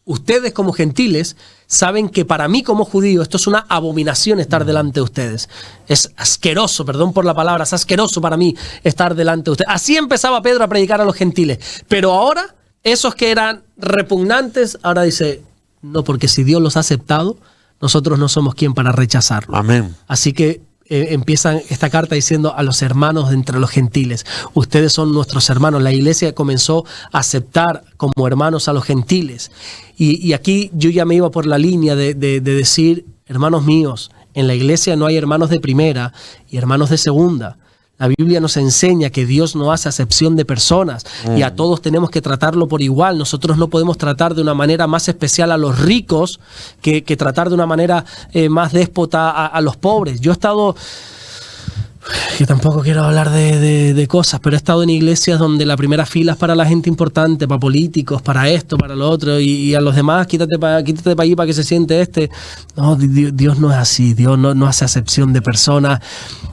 ustedes como gentiles saben que para mí como judío esto es una abominación estar delante de ustedes. Es asqueroso, perdón por la palabra, es asqueroso para mí estar delante de ustedes. Así empezaba Pedro a predicar a los gentiles. Pero ahora, esos que eran repugnantes, ahora dice, no, porque si Dios los ha aceptado, nosotros no somos quien para rechazarlo.
Amén.
Así que empiezan esta carta diciendo a los hermanos de entre los gentiles, ustedes son nuestros hermanos. La iglesia comenzó a aceptar como hermanos a los gentiles. Y aquí yo ya me iba por la línea de decir, hermanos míos, en la iglesia no hay hermanos de primera y hermanos de segunda. La Biblia nos enseña que Dios no hace acepción de personas y a todos tenemos que tratarlo por igual. Nosotros no podemos tratar de una manera más especial a los ricos que tratar de una manera más déspota a los pobres. Yo he estado... Yo tampoco quiero hablar de cosas, pero he estado en iglesias donde la primera fila es para la gente importante, para políticos, para esto, para lo otro, y a los demás quítate para allí para que se siente este. No, Dios no es así, Dios no hace acepción de personas.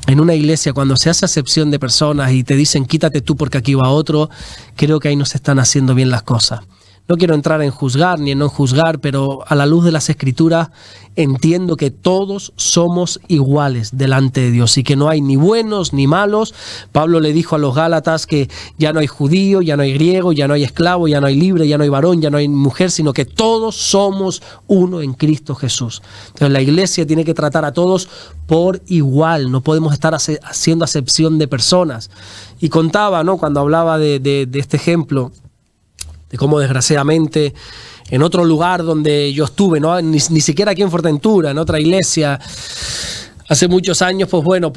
En una iglesia, cuando se hace acepción de personas y te dicen quítate tú porque aquí va otro, creo que ahí no se están haciendo bien las cosas. No quiero entrar en juzgar ni en no juzgar, pero a la luz de las Escrituras entiendo que todos somos iguales delante de Dios y que no hay ni buenos ni malos. Pablo le dijo a los Gálatas que ya no hay judío, ya no hay griego, ya no hay esclavo, ya no hay libre, ya no hay varón, ya no hay mujer, sino que todos somos uno en Cristo Jesús. Entonces la iglesia tiene que tratar a todos por igual, no podemos estar haciendo acepción de personas. Y contaba, ¿no?, cuando hablaba de este ejemplo, de cómo desgraciadamente en otro lugar donde yo estuve, ¿no?, ni siquiera aquí en Fuerteventura, en otra iglesia, hace muchos años, pues bueno,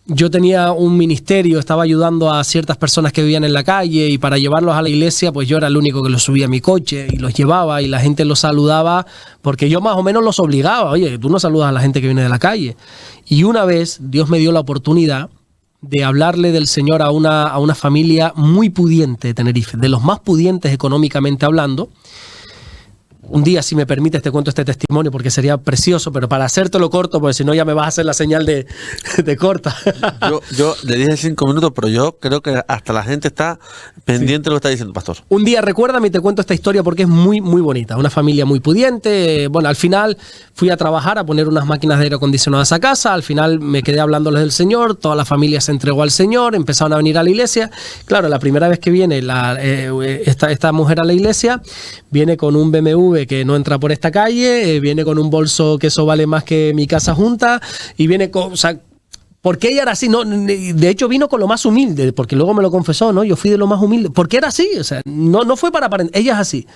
yo tenía un ministerio, estaba ayudando a ciertas personas que vivían en la calle y para llevarlos a la iglesia, pues yo era el único que los subía a mi coche y los llevaba y la gente los saludaba porque yo más o menos los obligaba, oye, tú no saludas a la gente que viene de la calle. Y una vez Dios me dio la oportunidad de hablarle del Señor a una familia muy pudiente de Tenerife, de los más pudientes económicamente hablando. Un día, si me permites, te cuento este testimonio porque sería precioso, pero para hacértelo corto, porque si no ya me vas a hacer la señal de corta.
Yo le dije 5 minutos, pero yo creo que hasta la gente está pendiente de lo que está diciendo, pastor.
Un día, recuérdame y te cuento esta historia porque es muy, muy bonita. Una familia muy pudiente. Bueno, al final fui a trabajar, a poner unas máquinas de aire acondicionadas a casa. Al final me quedé hablándoles del Señor. Toda la familia se entregó al Señor. Empezaron a venir a la iglesia. Claro, la primera vez que viene esta mujer a la iglesia, viene con un BMW que no entra por esta calle, viene con un bolso que eso vale más que mi casa junta, y viene con... O sea, porque ella era así, no, de hecho vino con lo más humilde, porque luego me lo confesó, ¿no? Yo fui de lo más humilde, porque era así, o sea, no fue para aparentar, ella es así.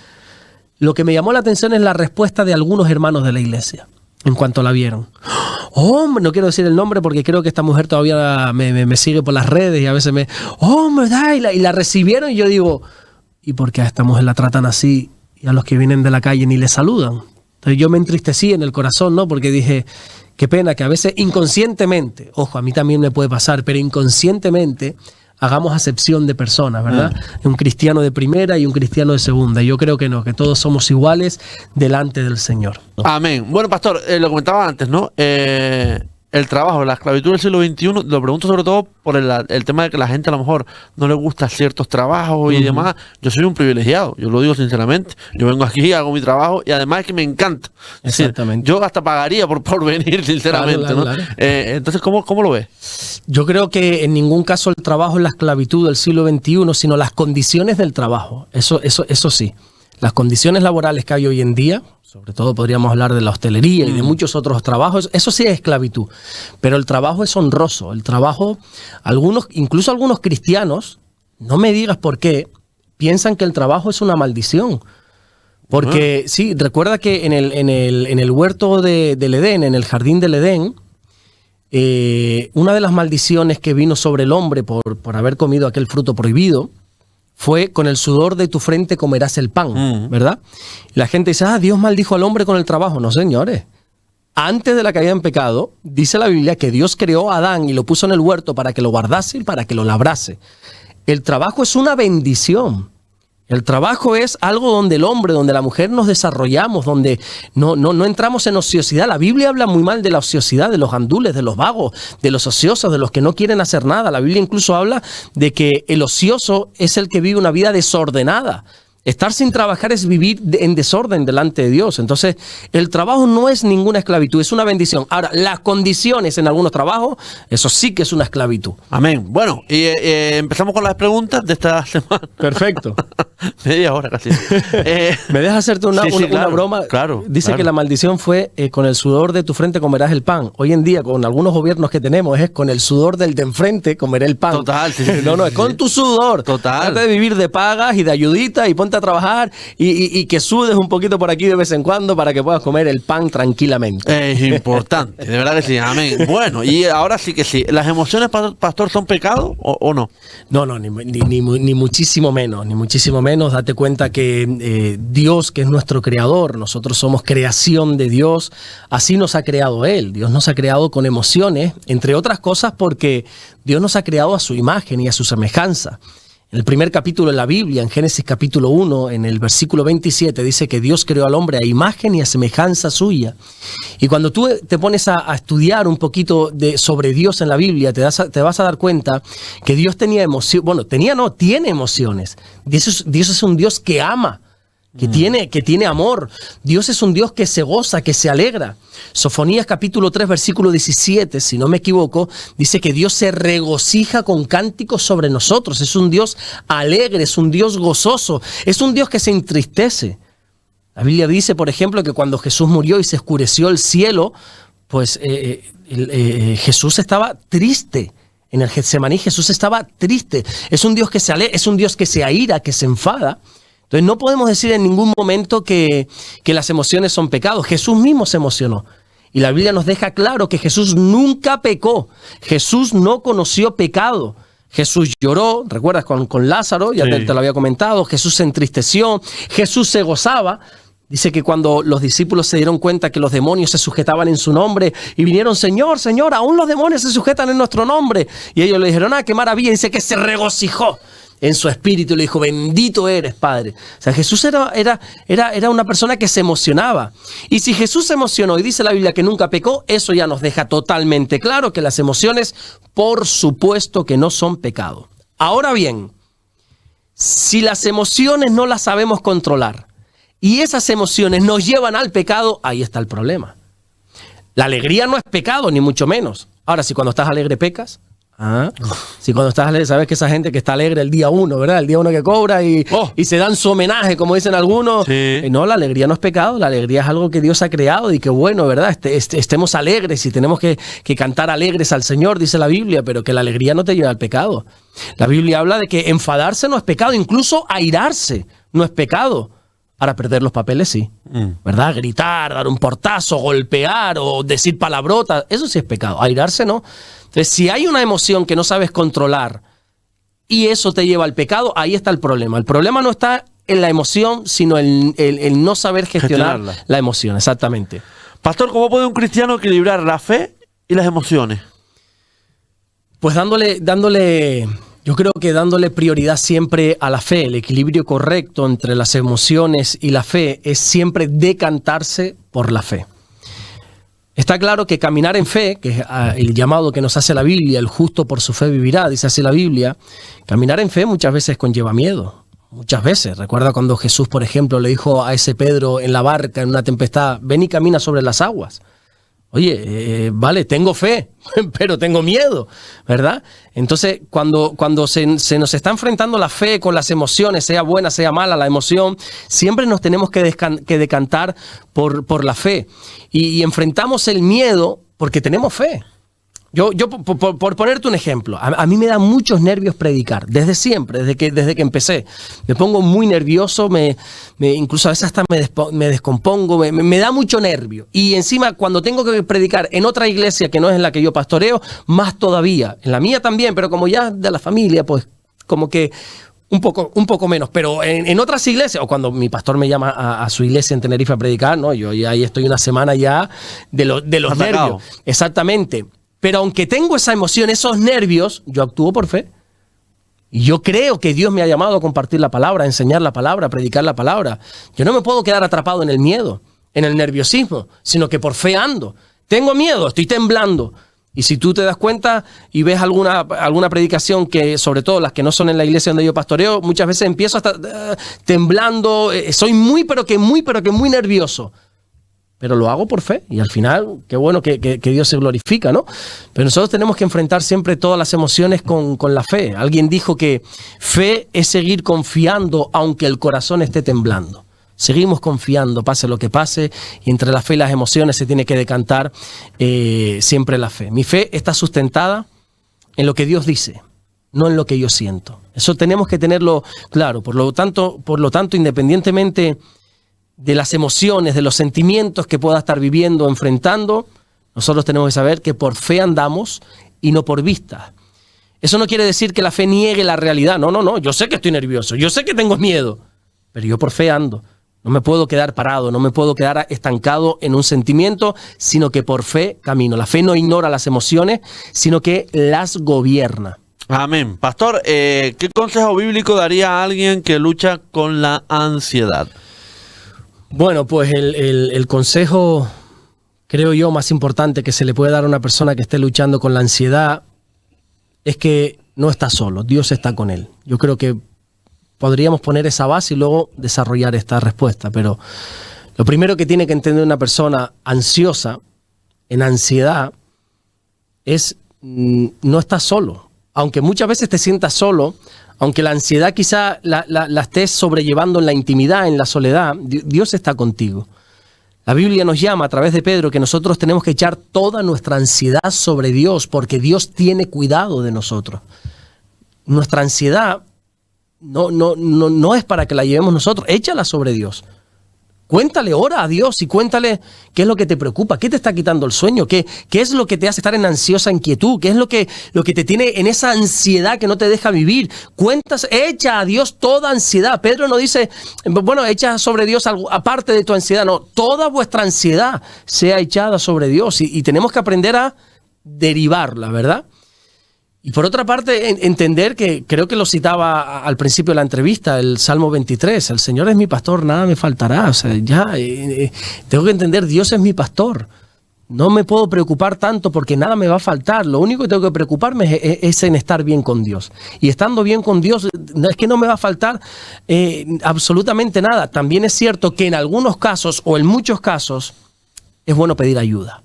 Lo que me llamó la atención es la respuesta de algunos hermanos de la iglesia, en cuanto la vieron. Hombre, no quiero decir el nombre porque creo que esta mujer todavía me sigue por las redes y a veces me... Hombre, y la recibieron y yo digo, ¿y por qué a esta mujer la tratan así? Y a los que vienen de la calle ni les saludan. Entonces yo me entristecí en el corazón, ¿no? Porque dije, qué pena que a veces inconscientemente, ojo, a mí también me puede pasar, pero inconscientemente hagamos acepción de personas, ¿verdad? Un cristiano de primera y un cristiano de segunda. Yo creo que no, que todos somos iguales delante del Señor.
Amén. Bueno, pastor, lo comentaba antes, ¿no? El trabajo, la esclavitud del siglo XXI, lo pregunto sobre todo por el tema de que la gente a lo mejor no le gusta ciertos trabajos y demás. Yo soy un privilegiado, yo lo digo sinceramente. Yo vengo aquí, hago mi trabajo y además es que me encanta.
Exactamente.
Yo hasta pagaría por venir, sinceramente. Claro, ¿no? Claro. Entonces, ¿cómo lo ves?
Yo creo que en ningún caso el trabajo es la esclavitud del siglo XXI, sino las condiciones del trabajo. Eso sí. Las condiciones laborales que hay hoy en día, sobre todo podríamos hablar de la hostelería y de muchos otros trabajos, eso sí es esclavitud. Pero el trabajo es honroso. El trabajo, incluso algunos cristianos, no me digas por qué, piensan que el trabajo es una maldición. Porque sí, recuerda que en el huerto del Edén, en el jardín del Edén, una de las maldiciones que vino sobre el hombre por haber comido aquel fruto prohibido, fue con el sudor de tu frente comerás el pan, ¿verdad? Y la gente dice, Dios maldijo al hombre con el trabajo. No, señores. Antes de la caída en pecado, dice la Biblia que Dios creó a Adán y lo puso en el huerto para que lo guardase y para que lo labrase. El trabajo es una bendición. El trabajo es algo donde el hombre, donde la mujer nos desarrollamos, donde no entramos en ociosidad. La Biblia habla muy mal de la ociosidad, de los gandules, de los vagos, de los ociosos, de los que no quieren hacer nada. La Biblia incluso habla de que el ocioso es el que vive una vida desordenada. Estar sin trabajar es vivir en desorden delante de Dios. Entonces, el trabajo no es ninguna esclavitud, es una bendición. Ahora, las condiciones en algunos trabajos, eso sí que es una esclavitud.
Amén. Bueno, y empezamos con las preguntas de esta semana.
Perfecto.
Media hora casi.
¿Me dejas hacerte una broma?
Claro.
Dice que la maldición fue con el sudor de tu frente comerás el pan. Hoy en día, con algunos gobiernos que tenemos, es con el sudor del de enfrente comeré el pan.
Total. Sí,
no, es con tu sudor.
Total.
Trata de vivir de pagas y de ayudita y ponte a trabajar y que sudes un poquito por aquí de vez en cuando para que puedas comer el pan tranquilamente.
Es importante, de verdad que sí. Amén. Bueno, y ahora sí que sí. ¿Las emociones, pastor, son pecado o no?
No, ni muchísimo menos, ni muchísimo menos. Date cuenta que Dios, que es nuestro creador, nosotros somos creación de Dios, así nos ha creado Él. Dios nos ha creado con emociones, entre otras cosas porque Dios nos ha creado a su imagen y a su semejanza. En el primer capítulo de la Biblia, en Génesis capítulo 1, en el versículo 27, dice que Dios creó al hombre a imagen y a semejanza suya. Y cuando tú te pones a estudiar un poquito sobre Dios en la Biblia, te vas a dar cuenta que Dios tenía emociones. Bueno, tiene emociones. Dios es un Dios que ama, que tiene amor. Dios es un Dios que se goza, que se alegra. Sofonías capítulo 3 versículo 17, si no me equivoco, dice que Dios se regocija con cánticos sobre nosotros. Es un Dios alegre, es un Dios gozoso, es un Dios que se entristece. La Biblia dice, por ejemplo, que cuando Jesús murió y se oscureció el cielo, pues Jesús estaba triste. En el Getsemaní Jesús estaba triste. Es un Dios que se alegra, es un Dios que se aira, que se enfada. Entonces no podemos decir en ningún momento que las emociones son pecados. Jesús mismo se emocionó. Y la Biblia nos deja claro que Jesús nunca pecó. Jesús no conoció pecado. Jesús lloró, ¿recuerdas? Con Lázaro, ya te lo había comentado. Jesús se entristeció, Jesús se gozaba. Dice que cuando los discípulos se dieron cuenta que los demonios se sujetaban en su nombre y vinieron, Señor, Señor, aún los demonios se sujetan en nuestro nombre. Y ellos le dijeron, qué maravilla. Dice que se regocijó en su espíritu y le dijo, bendito eres, Padre. O sea, Jesús era una persona que se emocionaba. Y si Jesús se emocionó y dice la Biblia que nunca pecó, eso ya nos deja totalmente claro que las emociones, por supuesto que no son pecado. Ahora bien, si las emociones no las sabemos controlar, y esas emociones nos llevan al pecado, ahí está el problema. La alegría no es pecado, ni mucho menos. Ahora, si cuando estás alegre pecas, si cuando estás alegre, sabes que esa gente que está alegre el día 1, ¿verdad? El día 1 que cobra y se dan su homenaje, como dicen algunos. Sí. No, la alegría no es pecado, la alegría es algo que Dios ha creado y que bueno, ¿verdad? Estemos alegres y tenemos que cantar alegres al Señor, dice la Biblia, pero que la alegría no te lleva al pecado. La Biblia habla de que enfadarse no es pecado, incluso airarse no es pecado. Para perder los papeles sí, ¿verdad? Gritar, dar un portazo, golpear o decir palabrotas, eso sí es pecado. Airarse no. Entonces, si hay una emoción que no sabes controlar y eso te lleva al pecado, ahí está el problema. El problema no está en la emoción, sino el no saber gestionar la emoción, exactamente.
Pastor, ¿cómo puede un cristiano equilibrar la fe y las emociones?
Pues yo creo que dándole prioridad siempre a la fe, el equilibrio correcto entre las emociones y la fe es siempre decantarse por la fe. Está claro que caminar en fe, que es el llamado que nos hace la Biblia, el justo por su fe vivirá, dice así la Biblia, caminar en fe muchas veces conlleva miedo. Muchas veces. Recuerda cuando Jesús, por ejemplo, le dijo a ese Pedro en la barca, en una tempestad, ven y camina sobre las aguas. Oye, vale, tengo fe, pero tengo miedo, ¿verdad? Entonces, cuando se nos está enfrentando la fe con las emociones, sea buena, sea mala la emoción, siempre nos tenemos que decantar por la fe. Y enfrentamos el miedo porque tenemos fe. Yo por ponerte un ejemplo, a mí me da muchos nervios predicar, desde siempre, desde que empecé. Me pongo muy nervioso, incluso a veces hasta me descompongo, me da mucho nervio. Y encima, cuando tengo que predicar en otra iglesia que no es en la que yo pastoreo, más todavía. En la mía también, pero como ya de la familia, pues como que un poco menos. Pero en otras iglesias, o cuando mi pastor me llama a su iglesia en Tenerife a predicar, no, yo ahí estoy una semana ya de los nervios. Exactamente. Pero aunque tengo esa emoción, esos nervios, yo actúo por fe. Y yo creo que Dios me ha llamado a compartir la palabra, a enseñar la palabra, a predicar la palabra. Yo no me puedo quedar atrapado en el miedo, en el nerviosismo, sino que por fe ando. Tengo miedo, estoy temblando. Y si tú te das cuenta y ves alguna predicación, que sobre todo las que no son en la iglesia donde yo pastoreo, muchas veces empiezo hasta temblando, soy muy nervioso. Pero lo hago por fe y al final, qué bueno que Dios se glorifica, ¿no? Pero nosotros tenemos que enfrentar siempre todas las emociones con la fe. Alguien dijo que fe es seguir confiando aunque el corazón esté temblando. Seguimos confiando, pase lo que pase, y entre la fe y las emociones se tiene que decantar siempre la fe. Mi fe está sustentada en lo que Dios dice, no en lo que yo siento. Eso tenemos que tenerlo claro. Por lo tanto, independientemente de las emociones, de los sentimientos que pueda estar viviendo, enfrentando, nosotros tenemos que saber que por fe andamos y no por vista. Eso no quiere decir que la fe niegue la realidad. No. Yo sé que estoy nervioso, yo sé que tengo miedo, pero yo por fe ando. No me puedo quedar parado, no me puedo quedar estancado en un sentimiento, sino que por fe camino. La fe no ignora las emociones, sino que las gobierna.
Amén. Pastor, ¿qué consejo bíblico daría a alguien que lucha con la ansiedad?
Bueno, pues el consejo, creo yo, más importante que se le puede dar a una persona que esté luchando con la ansiedad es que no está solo, Dios está con él. Yo creo que podríamos poner esa base y luego desarrollar esta respuesta, pero lo primero que tiene que entender una persona ansiosa, en ansiedad, es no estás solo. Aunque muchas veces te sientas solo, aunque la ansiedad quizá la estés sobrellevando en la intimidad, en la soledad, Dios está contigo. La Biblia nos llama a través de Pedro que nosotros tenemos que echar toda nuestra ansiedad sobre Dios porque Dios tiene cuidado de nosotros. Nuestra ansiedad no es para que la llevemos nosotros, échala sobre Dios. Cuéntale, ora a Dios y cuéntale qué es lo que te preocupa, qué te está quitando el sueño, qué es lo que te hace estar en ansiosa inquietud, qué es lo que te tiene en esa ansiedad que no te deja vivir. Echa a Dios toda ansiedad. Pedro no dice, bueno, echa sobre Dios algo aparte de tu ansiedad. No, toda vuestra ansiedad sea echada sobre Dios y tenemos que aprender a derivarla, ¿verdad? Y por otra parte, entender que creo que lo citaba al principio de la entrevista, el Salmo 23, el Señor es mi pastor, nada me faltará. O sea, tengo que entender, Dios es mi pastor. No me puedo preocupar tanto porque nada me va a faltar. Lo único que tengo que preocuparme es en estar bien con Dios. Y estando bien con Dios, es que no me va a faltar absolutamente nada. También es cierto que en algunos casos o en muchos casos es bueno pedir ayuda,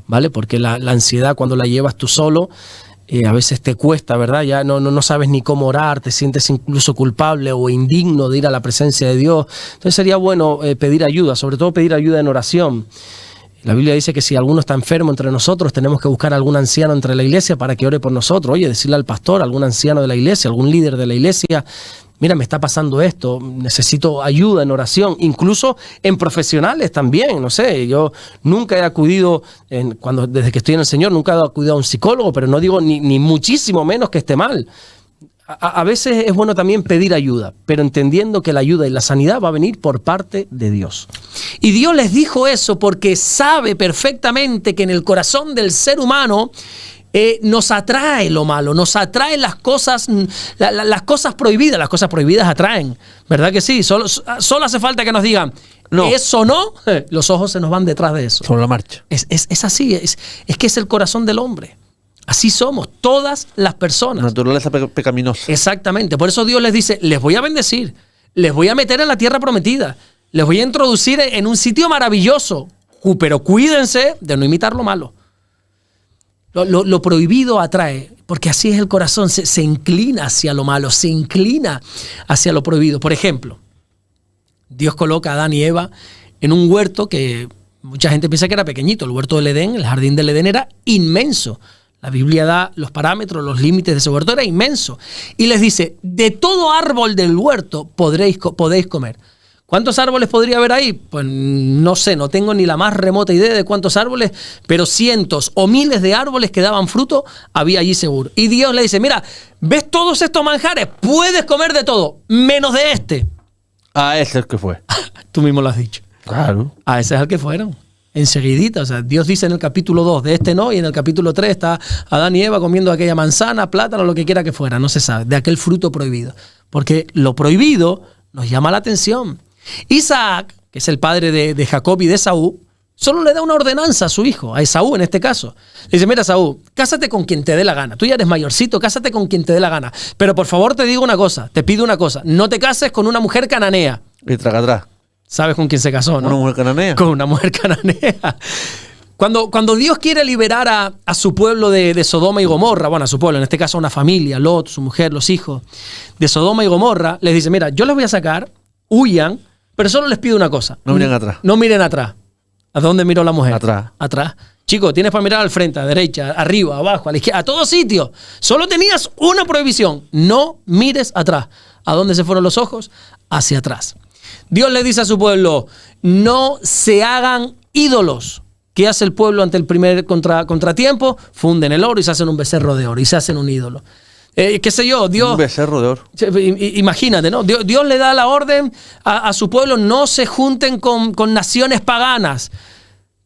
¿vale? Porque la ansiedad cuando la llevas tú solo, a veces te cuesta, ¿verdad? Ya no sabes ni cómo orar, te sientes incluso culpable o indigno de ir a la presencia de Dios. Entonces sería bueno pedir ayuda, sobre todo pedir ayuda en oración. La Biblia dice que si alguno está enfermo entre nosotros, tenemos que buscar a algún anciano entre la iglesia para que ore por nosotros. Oye, decirle al pastor, algún anciano de la iglesia, algún líder de la iglesia, mira, me está pasando esto, necesito ayuda en oración, incluso en profesionales también, no sé, yo nunca he acudido, desde que estoy en el Señor, nunca he acudido a un psicólogo, pero no digo ni muchísimo menos que esté mal. A veces es bueno también pedir ayuda, pero entendiendo que la ayuda y la sanidad va a venir por parte de Dios. Y Dios les dijo eso porque sabe perfectamente que en el corazón del ser humano nos atrae lo malo, nos atraen las cosas prohibidas. Las cosas prohibidas atraen, ¿verdad que sí? Solo hace falta que nos digan, no. Eso no, los ojos se nos van detrás de eso.
Sobre la marcha.
Es así, es que es el corazón del hombre. Así somos, todas las personas.
Naturaleza pecaminosa.
Exactamente, por eso Dios les dice, les voy a bendecir, les voy a meter en la tierra prometida, les voy a introducir en un sitio maravilloso, pero cuídense de no imitar lo malo. Lo prohibido atrae, porque así es el corazón, se inclina hacia lo malo, se inclina hacia lo prohibido. Por ejemplo, Dios coloca a Adán y Eva en un huerto que mucha gente piensa que era pequeñito. El huerto del Edén, el jardín del Edén era inmenso. La Biblia da los parámetros, los límites de ese huerto, era inmenso. Y les dice, de todo árbol del huerto podéis comer. ¿Cuántos árboles podría haber ahí? Pues no sé, no tengo ni la más remota idea de cuántos árboles, pero cientos o miles de árboles que daban fruto había allí seguro. Y Dios le dice, mira, ¿ves todos estos manjares? Puedes comer de todo, menos de este.
Ese es el que fue.
Tú mismo lo has dicho.
Claro.
Ese es el que fueron. Enseguidita, o sea, Dios dice en el capítulo 2, de este no, y en el capítulo 3 está Adán y Eva comiendo aquella manzana, plátano, lo que quiera que fuera, no se sabe, de aquel fruto prohibido. Porque lo prohibido nos llama la atención. Isaac, que es el padre de Jacob y de Esaú, solo le da una ordenanza a su hijo, a Esaú en este caso. Le dice, mira Esaú, cásate con quien te dé la gana. Tú ya eres mayorcito, cásate con quien te dé la gana. Pero por favor te digo una cosa, te pido una cosa, no te cases con una mujer cananea.
Y traga atrás.
¿Sabes con quién se casó, no?
¿Una mujer cananea?
Con una mujer cananea. Cuando Dios quiere liberar a su pueblo de Sodoma y Gomorra, bueno, a su pueblo, en este caso una familia, Lot, su mujer, los hijos, de Sodoma y Gomorra, les dice, mira, yo les voy a sacar, huyan, pero solo les pido una cosa.
No miren atrás.
No miren atrás. ¿A dónde miró la mujer?
Atrás.
Atrás. Chico, tienes para mirar al frente, a la derecha, arriba, abajo, a la izquierda, a todos sitios. Solo tenías una prohibición. No mires atrás. ¿A dónde se fueron los ojos? Hacia atrás. Dios le dice a su pueblo, no se hagan ídolos. ¿Qué hace el pueblo ante el primer contratiempo? Funden el oro y se hacen un becerro de oro y se hacen un ídolo. ¿Qué sé yo? Dios,
un becerro de oro.
Imagínate, ¿no? Dios le da la orden a su pueblo, no se junten con naciones paganas.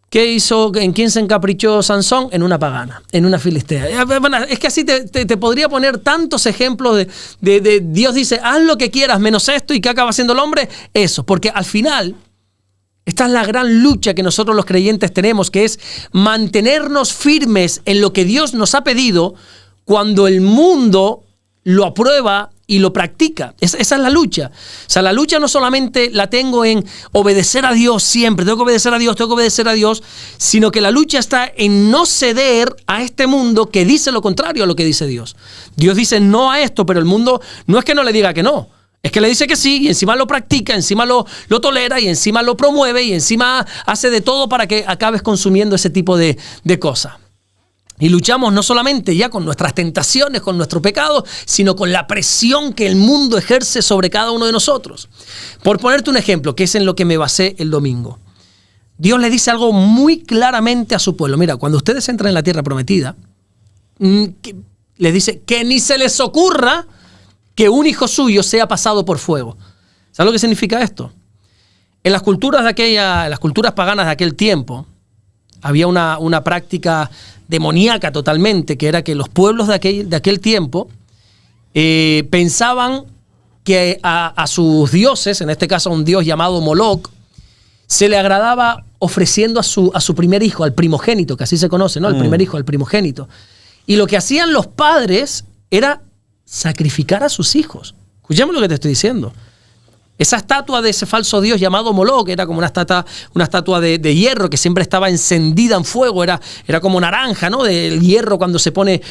¿Qué hizo? ¿En quién se encaprichó Sansón? En una pagana, en una filistea. Es que así te podría poner tantos ejemplos de Dios dice, haz lo que quieras menos esto, y ¿qué acaba haciendo el hombre? Eso, porque al final, esta es la gran lucha que nosotros los creyentes tenemos, que es mantenernos firmes en lo que Dios nos ha pedido cuando el mundo lo aprueba y lo practica. Esa es la lucha. O sea, la lucha no solamente la tengo en obedecer a Dios siempre, tengo que obedecer a Dios, sino que la lucha está en no ceder a este mundo que dice lo contrario a lo que dice Dios. Dios dice no a esto, pero el mundo no es que no le diga que no, es que le dice que sí, y encima lo practica, encima lo tolera, y encima lo promueve, y encima hace de todo para que acabes consumiendo ese tipo de cosas. Y luchamos no solamente ya con nuestras tentaciones, con nuestro pecado, sino con la presión que el mundo ejerce sobre cada uno de nosotros. Por ponerte un ejemplo, que es en lo que me basé el domingo. Dios le dice algo muy claramente a su pueblo. Mira, cuando ustedes entran en la tierra prometida, les dice que ni se les ocurra que un hijo suyo sea pasado por fuego. ¿Sabes lo que significa esto? En las culturas paganas de aquel tiempo, había una práctica demoníaca totalmente, que era que los pueblos de aquel tiempo pensaban que a sus dioses, en este caso a un dios llamado Moloch, se le agradaba ofreciendo a su primer hijo, al primogénito, que así se conoce, ¿no? El primer hijo, al primogénito. Y lo que hacían los padres era sacrificar a sus hijos. Escuchemos lo que te estoy diciendo. Esa estatua de ese falso dios llamado Moloch era como una estatua de hierro que siempre estaba encendida en fuego, era como naranja, ¿no? Del hierro cuando se pone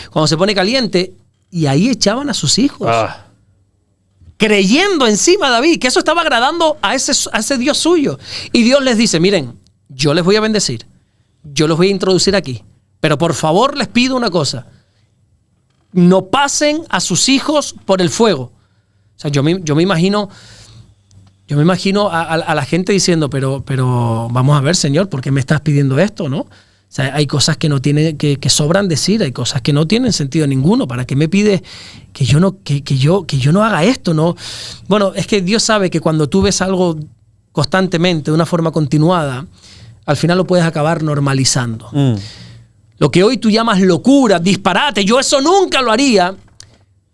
caliente. Y ahí echaban a sus hijos. Creyendo encima, David, que eso estaba agradando a ese Dios suyo. Y Dios les dice, miren, yo les voy a bendecir, yo los voy a introducir aquí, pero por favor les pido una cosa, no pasen a sus hijos por el fuego. O sea, yo me imagino a la gente diciendo, pero vamos a ver, Señor, ¿por qué me estás pidiendo esto, no? O sea, hay cosas que no tienen, que sobran decir, hay cosas que no tienen sentido ninguno. ¿Para qué me pides que yo no haga esto, no? Bueno, es que Dios sabe que cuando tú ves algo constantemente, de una forma continuada, al final lo puedes acabar normalizando. Lo que hoy tú llamas locura, disparate, yo eso nunca lo haría.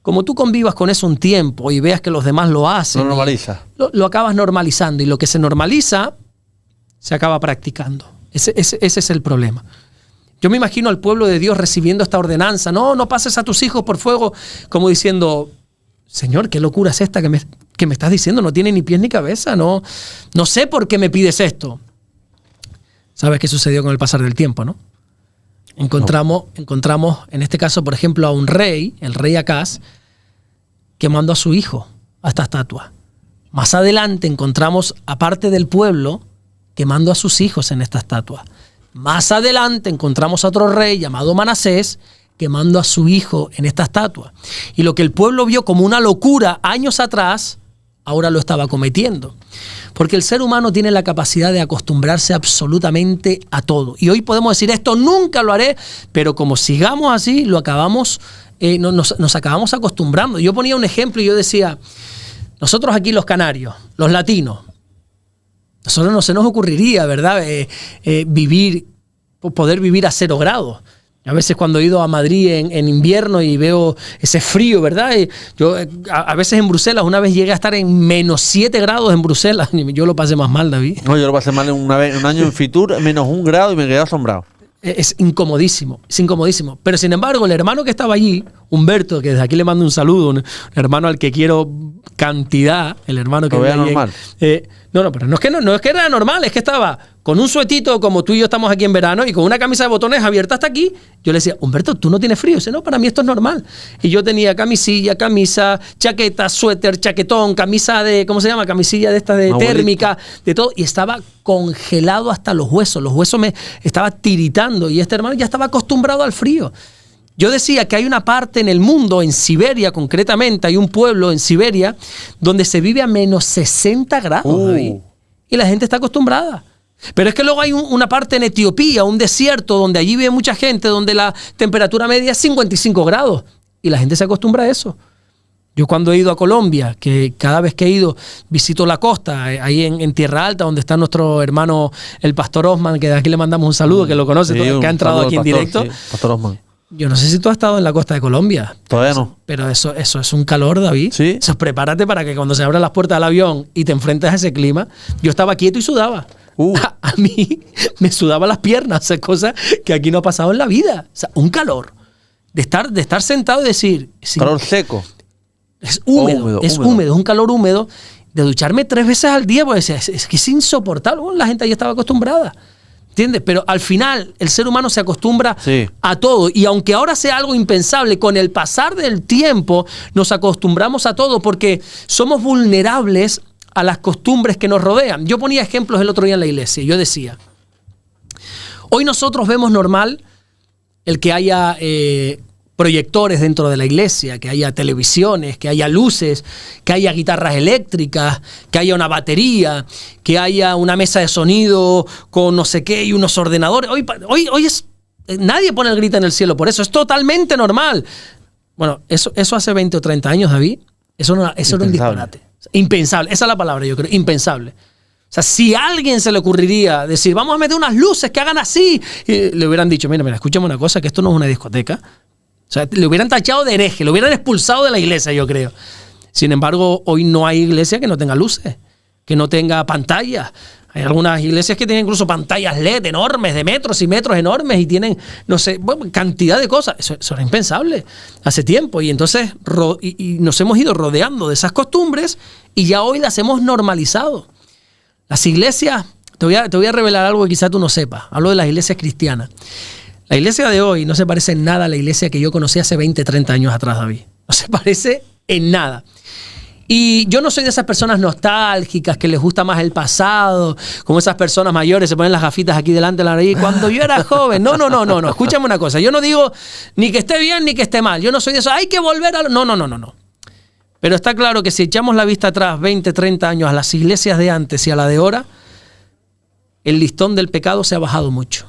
Como tú convivas con eso un tiempo y veas que los demás lo hacen,
lo normaliza.
Lo acabas normalizando, y lo que se normaliza se acaba practicando. Ese es el problema. Yo me imagino al pueblo de Dios recibiendo esta ordenanza. No pases a tus hijos por fuego, como diciendo, Señor, ¿qué locura es esta que me estás diciendo? No tiene ni pies ni cabeza. No sé por qué me pides esto. ¿Sabes qué sucedió con el pasar del tiempo, no? Encontramos, en este caso, por ejemplo, a un rey, el rey Acaz, que mandó a su hijo a esta estatua. Más adelante encontramos, aparte del pueblo, quemando a sus hijos en esta estatua. Más adelante encontramos a otro rey llamado Manasés quemando a su hijo en esta estatua. Y lo que el pueblo vio como una locura años atrás, ahora lo estaba cometiendo. Porque el ser humano tiene la capacidad de acostumbrarse absolutamente a todo. Y hoy podemos decir, esto nunca lo haré, pero como sigamos así, nos acabamos acostumbrando. Yo ponía un ejemplo y yo decía, nosotros aquí los canarios, los latinos, nosotros no se nos ocurriría, ¿verdad? Poder vivir a 0 grados. A veces cuando he ido a Madrid en invierno y veo ese frío, ¿verdad? Yo a veces en Bruselas, una vez llegué a estar en menos 7 grados en Bruselas. Yo lo pasé más mal, David.
No, yo lo pasé mal un año en Fitur, menos 1 grado, y me quedé asombrado.
Es incomodísimo. Pero sin embargo, el hermano que estaba allí, Humberto, que desde aquí le mando un saludo, un hermano al que quiero cantidad, el hermano que
lo vea normal.
Pero no es que era normal, es que estaba con un suetito como tú y yo estamos aquí en verano y con una camisa de botones abierta hasta aquí. Yo le decía, Humberto, ¿tú no tienes frío? Dice, no, para mí esto es normal. Y yo tenía camisilla, camisa, chaqueta, suéter, chaquetón, camisa de, ¿cómo se llama? Camisilla de esta de térmica, de todo. Y estaba congelado hasta los huesos. Los huesos me estaba tiritando y este hermano ya estaba acostumbrado al frío. Yo decía que hay una parte en el mundo, en Siberia concretamente, hay un pueblo en Siberia donde se vive a menos 60 grados. Y la gente está acostumbrada. Pero es que luego hay una parte en Etiopía, un desierto, donde allí vive mucha gente, donde la temperatura media es 55 grados. Y la gente se acostumbra a eso. Yo cuando he ido a Colombia, que cada vez que he ido visito la costa, ahí en Tierra Alta, donde está nuestro hermano, el Pastor Osman, que de aquí le mandamos un saludo, que lo conoce, que ha entrado aquí en directo. Sí,
Pastor Osman.
Yo no sé si tú has estado en la costa de Colombia.
Todavía no.
Pero eso es un calor, David.
Sí.
Eso, prepárate para que cuando se abran las puertas del avión y te enfrentes a ese clima, yo estaba quieto y sudaba. A mí me sudaban las piernas, esas cosas que aquí no ha pasado en la vida. O sea, un calor. De estar sentado y decir...
Calor seco.
Es húmedo, es un calor húmedo. De ducharme 3 veces al día, pues es que es insoportable. Bueno, la gente ahí estaba acostumbrada. ¿Entiendes? Pero al final el ser humano se acostumbra a todo. Y aunque ahora sea algo impensable, con el pasar del tiempo nos acostumbramos a todo porque somos vulnerables a las costumbres que nos rodean. Yo ponía ejemplos el otro día en la iglesia. Yo decía, hoy nosotros vemos normal el que haya proyectores dentro de la iglesia, que haya televisiones, que haya luces, que haya guitarras eléctricas, que haya una batería, que haya una mesa de sonido con no sé qué y unos ordenadores. Hoy es... Nadie pone el grito en el cielo por eso. Es totalmente normal. Bueno, eso hace 20 o 30 años, David, eso era un disparate. Impensable. Esa es la palabra, yo creo. Impensable. O sea, si a alguien se le ocurriría decir, vamos a meter unas luces que hagan así, le hubieran dicho, mira, escúchame una cosa, que esto no es una discoteca. O sea, le hubieran tachado de hereje, le hubieran expulsado de la iglesia, yo creo. Sin embargo, hoy no hay iglesia que no tenga luces, que no tenga pantallas. Hay algunas iglesias que tienen incluso pantallas LED enormes, de metros y metros enormes, y tienen, no sé, cantidad de cosas. Eso era impensable hace tiempo. Y entonces y nos hemos ido rodeando de esas costumbres y ya hoy las hemos normalizado. Las iglesias, te voy a revelar algo que quizá tú no sepas. Hablo de las iglesias cristianas. La iglesia de hoy no se parece en nada a la iglesia que yo conocí hace 20, 30 años atrás, David. No se parece en nada. Y yo no soy de esas personas nostálgicas que les gusta más el pasado, como esas personas mayores se ponen las gafitas aquí delante de la nariz. Cuando yo era joven, no. Escúchame una cosa. Yo no digo ni que esté bien ni que esté mal. Yo no soy de eso. Hay que volver a... No. Pero está claro que si echamos la vista atrás 20, 30 años a las iglesias de antes y a la de ahora, el listón del pecado se ha bajado mucho.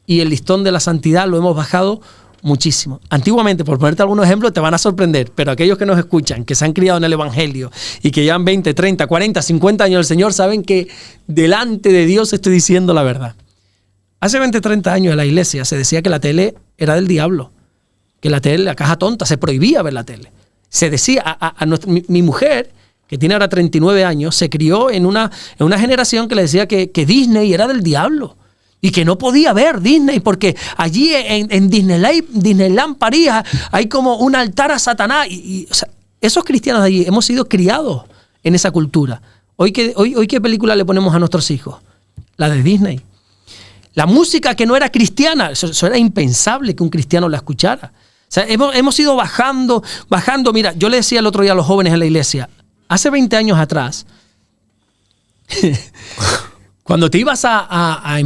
Y el listón de la santidad lo hemos bajado muchísimo. Antiguamente, por ponerte algunos ejemplos, te van a sorprender, pero aquellos que nos escuchan, que se han criado en el Evangelio y que llevan 20, 30, 40, 50 años del Señor, saben que delante de Dios estoy diciendo la verdad. Hace 20, 30 años en la iglesia se decía que la tele era del diablo, que la tele, la caja tonta, se prohibía ver la tele. Se decía, mi mujer, que tiene ahora 39 años, se crió en una generación que le decía que Disney era del diablo. Y que no podía ver Disney porque allí en Disneyland París hay como un altar a Satanás. O sea, esos cristianos de allí hemos sido criados en esa cultura. Hoy ¿qué película le ponemos a nuestros hijos? La de Disney. La música que no era cristiana, eso era impensable que un cristiano la escuchara. O sea, hemos ido bajando. Mira, yo le decía el otro día a los jóvenes en la iglesia, hace 20 años atrás... Cuando te ibas a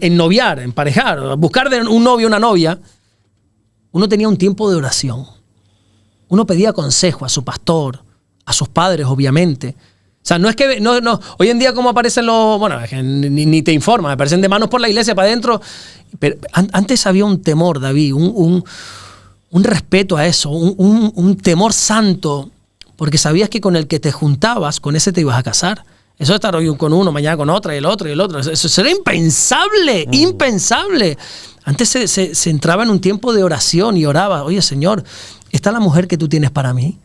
ennoviar, emparejar, a buscar de un novio o una novia, uno tenía un tiempo de oración. Uno pedía consejo a su pastor, a sus padres, obviamente. O sea, no es que... No, hoy en día como aparecen los... Bueno, ni te informan, aparecen de manos por la iglesia para adentro. Pero antes había un temor, David, un respeto a eso, un temor santo, porque sabías que con el que te juntabas, con ese te ibas a casar. Eso de estar hoy con uno, mañana con otra, y el otro. Eso era impensable, impensable. Antes se entraba en un tiempo de oración y oraba. Oye, Señor, ¿esta es la mujer que tú tienes para mí?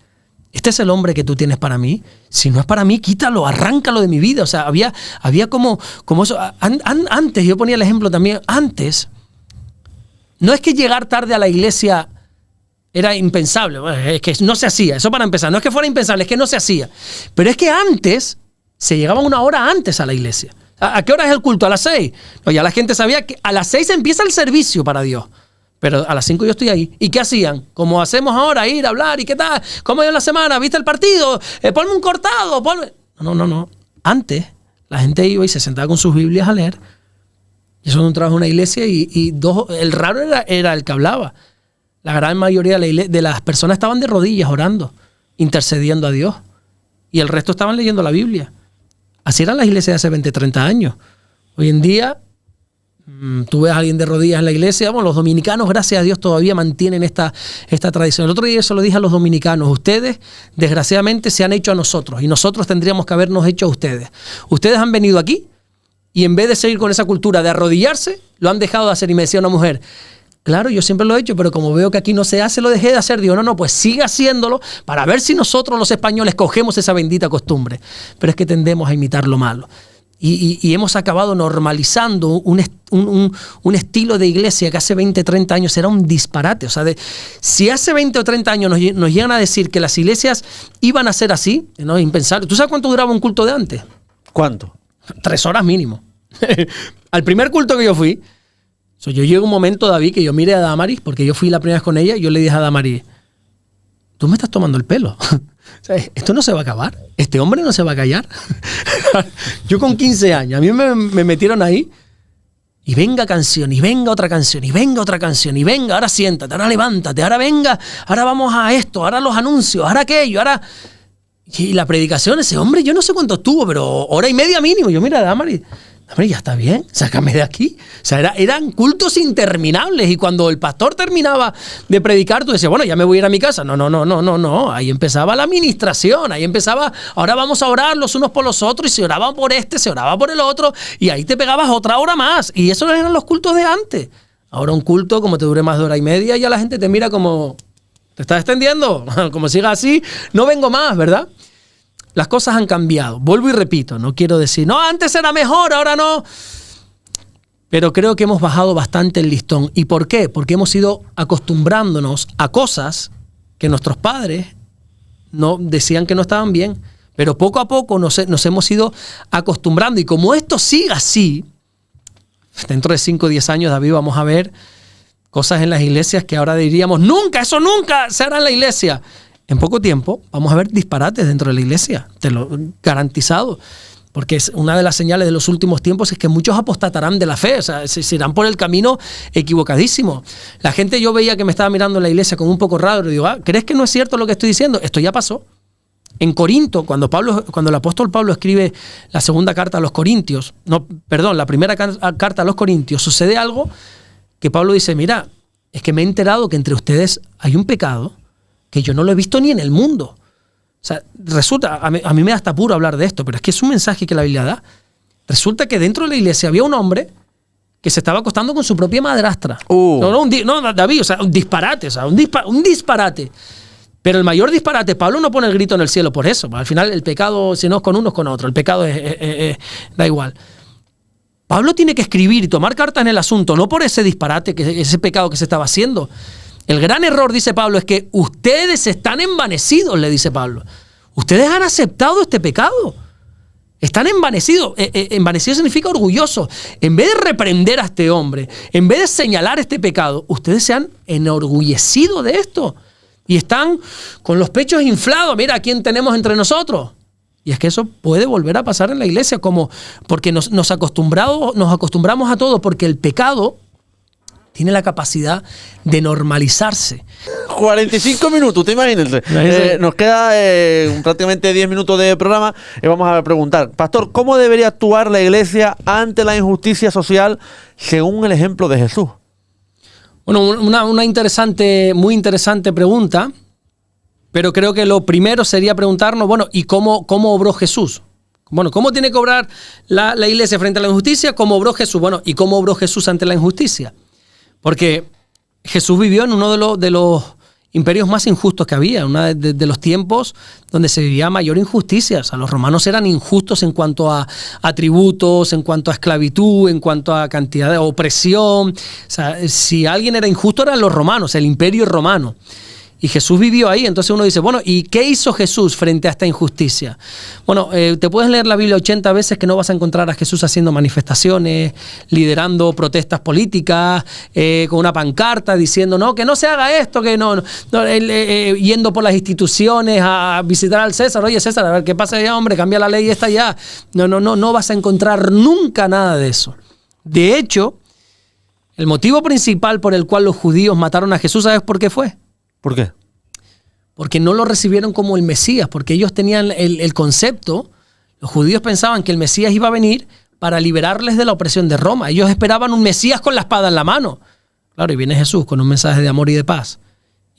¿Este es el hombre que tú tienes para mí? Si no es para mí, quítalo, arráncalo de mi vida. O sea, había como eso. Antes, yo ponía el ejemplo también, antes, no es que llegar tarde a la iglesia era impensable. Bueno, es que no se hacía. Eso para empezar. No es que fuera impensable, es que no se hacía. Pero es que antes... se llegaba una hora antes a la iglesia. ¿A qué hora es el culto? ¿A las 6? No, ya la gente sabía que a las 6 empieza el servicio para Dios. Pero a las 5 yo estoy ahí. ¿Y qué hacían? Como hacemos ahora, ir a hablar. ¿Y qué tal? ¿Cómo iba la semana? ¿Viste el partido? Ponme un cortado. No. Antes la gente iba y se sentaba con sus Biblias a leer. Y eso no entraba en una iglesia el raro era el que hablaba. La gran mayoría de las personas estaban de rodillas orando, intercediendo a Dios. Y el resto estaban leyendo la Biblia. Así eran las iglesias de hace 20, 30 años. Hoy en día, tú ves a alguien de rodillas en la iglesia. Bueno, los dominicanos, gracias a Dios, todavía mantienen esta tradición. El otro día se lo dije a los dominicanos. Ustedes, desgraciadamente, se han hecho a nosotros. Y nosotros tendríamos que habernos hecho a ustedes. Ustedes han venido aquí y en vez de seguir con esa cultura de arrodillarse, lo han dejado de hacer. Y me decía una mujer... Claro, yo siempre lo he hecho, pero como veo que aquí no se hace, lo dejé de hacer. Digo, no, pues siga haciéndolo para ver si nosotros los españoles cogemos esa bendita costumbre. Pero es que tendemos a imitar lo malo. Y hemos acabado normalizando un estilo de iglesia que hace 20, 30 años era un disparate. O sea, si hace 20 o 30 años nos llegan a decir que las iglesias iban a ser así, no es impensable. ¿Tú sabes cuánto duraba un culto de antes?
¿Cuánto?
3 horas mínimo. Al primer culto que yo fui, yo llego un momento, David, que yo mire a Damaris, porque yo fui la primera vez con ella, y yo le dije a Damaris, tú me estás tomando el pelo. O sea, esto no se va a acabar. Este hombre no se va a callar. Yo con 15 años, a mí me metieron ahí Y venga canción, y venga otra canción, y venga otra canción, y venga, ahora siéntate, ahora levántate, ahora venga, ahora vamos a esto, ahora los anuncios, ahora aquello, ahora... Y la predicación, ese hombre, yo no sé cuánto estuvo, pero hora y media mínimo. Yo, mira, Damaris, ya está bien, sácame de aquí. O sea, eran cultos interminables. Y cuando el pastor terminaba de predicar, tú decías, bueno, ya me voy a ir a mi casa. No. Ahí empezaba la administración, ahí empezaba, ahora vamos a orar los unos por los otros, y se oraba por este, se oraba por el otro, y ahí te pegabas otra hora más. Y esos eran los cultos de antes. Ahora un culto, como te dure más de hora y media, ya la gente te mira como, ¿te estás extendiendo? Como siga así, no vengo más, ¿verdad? Las cosas han cambiado. Vuelvo y repito, no quiero decir, no, antes era mejor, ahora no. Pero creo que hemos bajado bastante el listón. ¿Y por qué? Porque hemos ido acostumbrándonos a cosas que nuestros padres no decían que no estaban bien. Pero poco a poco nos hemos ido acostumbrando. Y como esto sigue así, dentro de 5 o 10 años, David, vamos a ver cosas en las iglesias que ahora diríamos, nunca, eso nunca se hará en la iglesia. En poco tiempo vamos a ver disparates dentro de la iglesia, te lo garantizado, porque es una de las señales de los últimos tiempos es que muchos apostatarán de la fe, o sea, se irán por el camino equivocadísimo. La gente, yo veía que me estaba mirando en la iglesia con un poco raro y digo, ¿crees que no es cierto lo que estoy diciendo? Esto ya pasó. En Corinto, cuando el apóstol Pablo escribe la segunda carta a los Corintios, la primera carta a los Corintios, sucede algo que Pablo dice, mira, es que me he enterado que entre ustedes hay un pecado que yo no lo he visto ni en el mundo. O sea, resulta, a mí me da hasta apuro hablar de esto, pero es que es un mensaje que la Biblia da. Resulta que dentro de la iglesia había un hombre que se estaba acostando con su propia madrastra. No, David, o sea, un disparate, un disparate. Pero el mayor disparate, Pablo no pone el grito en el cielo por eso. Al final el pecado, si no es con uno, es con otro. El pecado da igual. Pablo tiene que escribir y tomar cartas en el asunto, no por ese disparate, ese pecado que se estaba haciendo. El gran error, dice Pablo, es que ustedes están envanecidos, le dice Pablo. Ustedes han aceptado este pecado. Están envanecidos. Envanecido significa orgulloso. En vez de reprender a este hombre, en vez de señalar este pecado, ustedes se han enorgullecido de esto. Y están con los pechos inflados. Mira, ¿a quién tenemos entre nosotros? Y es que eso puede volver a pasar en la iglesia, porque nos acostumbramos a todo, porque el pecado tiene la capacidad de normalizarse.
45 minutos, te imaginas. Nos queda prácticamente 10 minutos de programa y vamos a preguntar, Pastor, ¿cómo debería actuar la iglesia ante la injusticia social según el ejemplo de Jesús?
Bueno, una muy interesante pregunta, pero creo que lo primero sería preguntarnos, bueno, ¿y cómo obró Jesús? Bueno, ¿cómo tiene que obrar la iglesia frente a la injusticia? ¿Cómo obró Jesús? Bueno, ¿y cómo obró Jesús ante la injusticia? Porque Jesús vivió en uno de los imperios más injustos que había, uno de los tiempos donde se vivía mayor injusticia. O sea, los romanos eran injustos en cuanto a tributos, en cuanto a esclavitud, en cuanto a cantidad de opresión. O sea, si alguien era injusto eran los romanos, el imperio romano. Y Jesús vivió ahí. Entonces uno dice, bueno, ¿y qué hizo Jesús frente a esta injusticia? Bueno, te puedes leer la Biblia 80 veces que no vas a encontrar a Jesús haciendo manifestaciones, liderando protestas políticas, con una pancarta diciendo, no, que no se haga esto, que yendo por las instituciones a visitar al César. Oye, César, a ver qué pasa allá, hombre, cambia la ley esta ya. No vas a encontrar nunca nada de eso. De hecho, el motivo principal por el cual los judíos mataron a Jesús, ¿sabes por qué fue?
¿Por qué?
Porque no lo recibieron como el Mesías, porque ellos tenían el concepto, los judíos pensaban que el Mesías iba a venir para liberarles de la opresión de Roma. Ellos esperaban un Mesías con la espada en la mano. Claro, y viene Jesús con un mensaje de amor y de paz,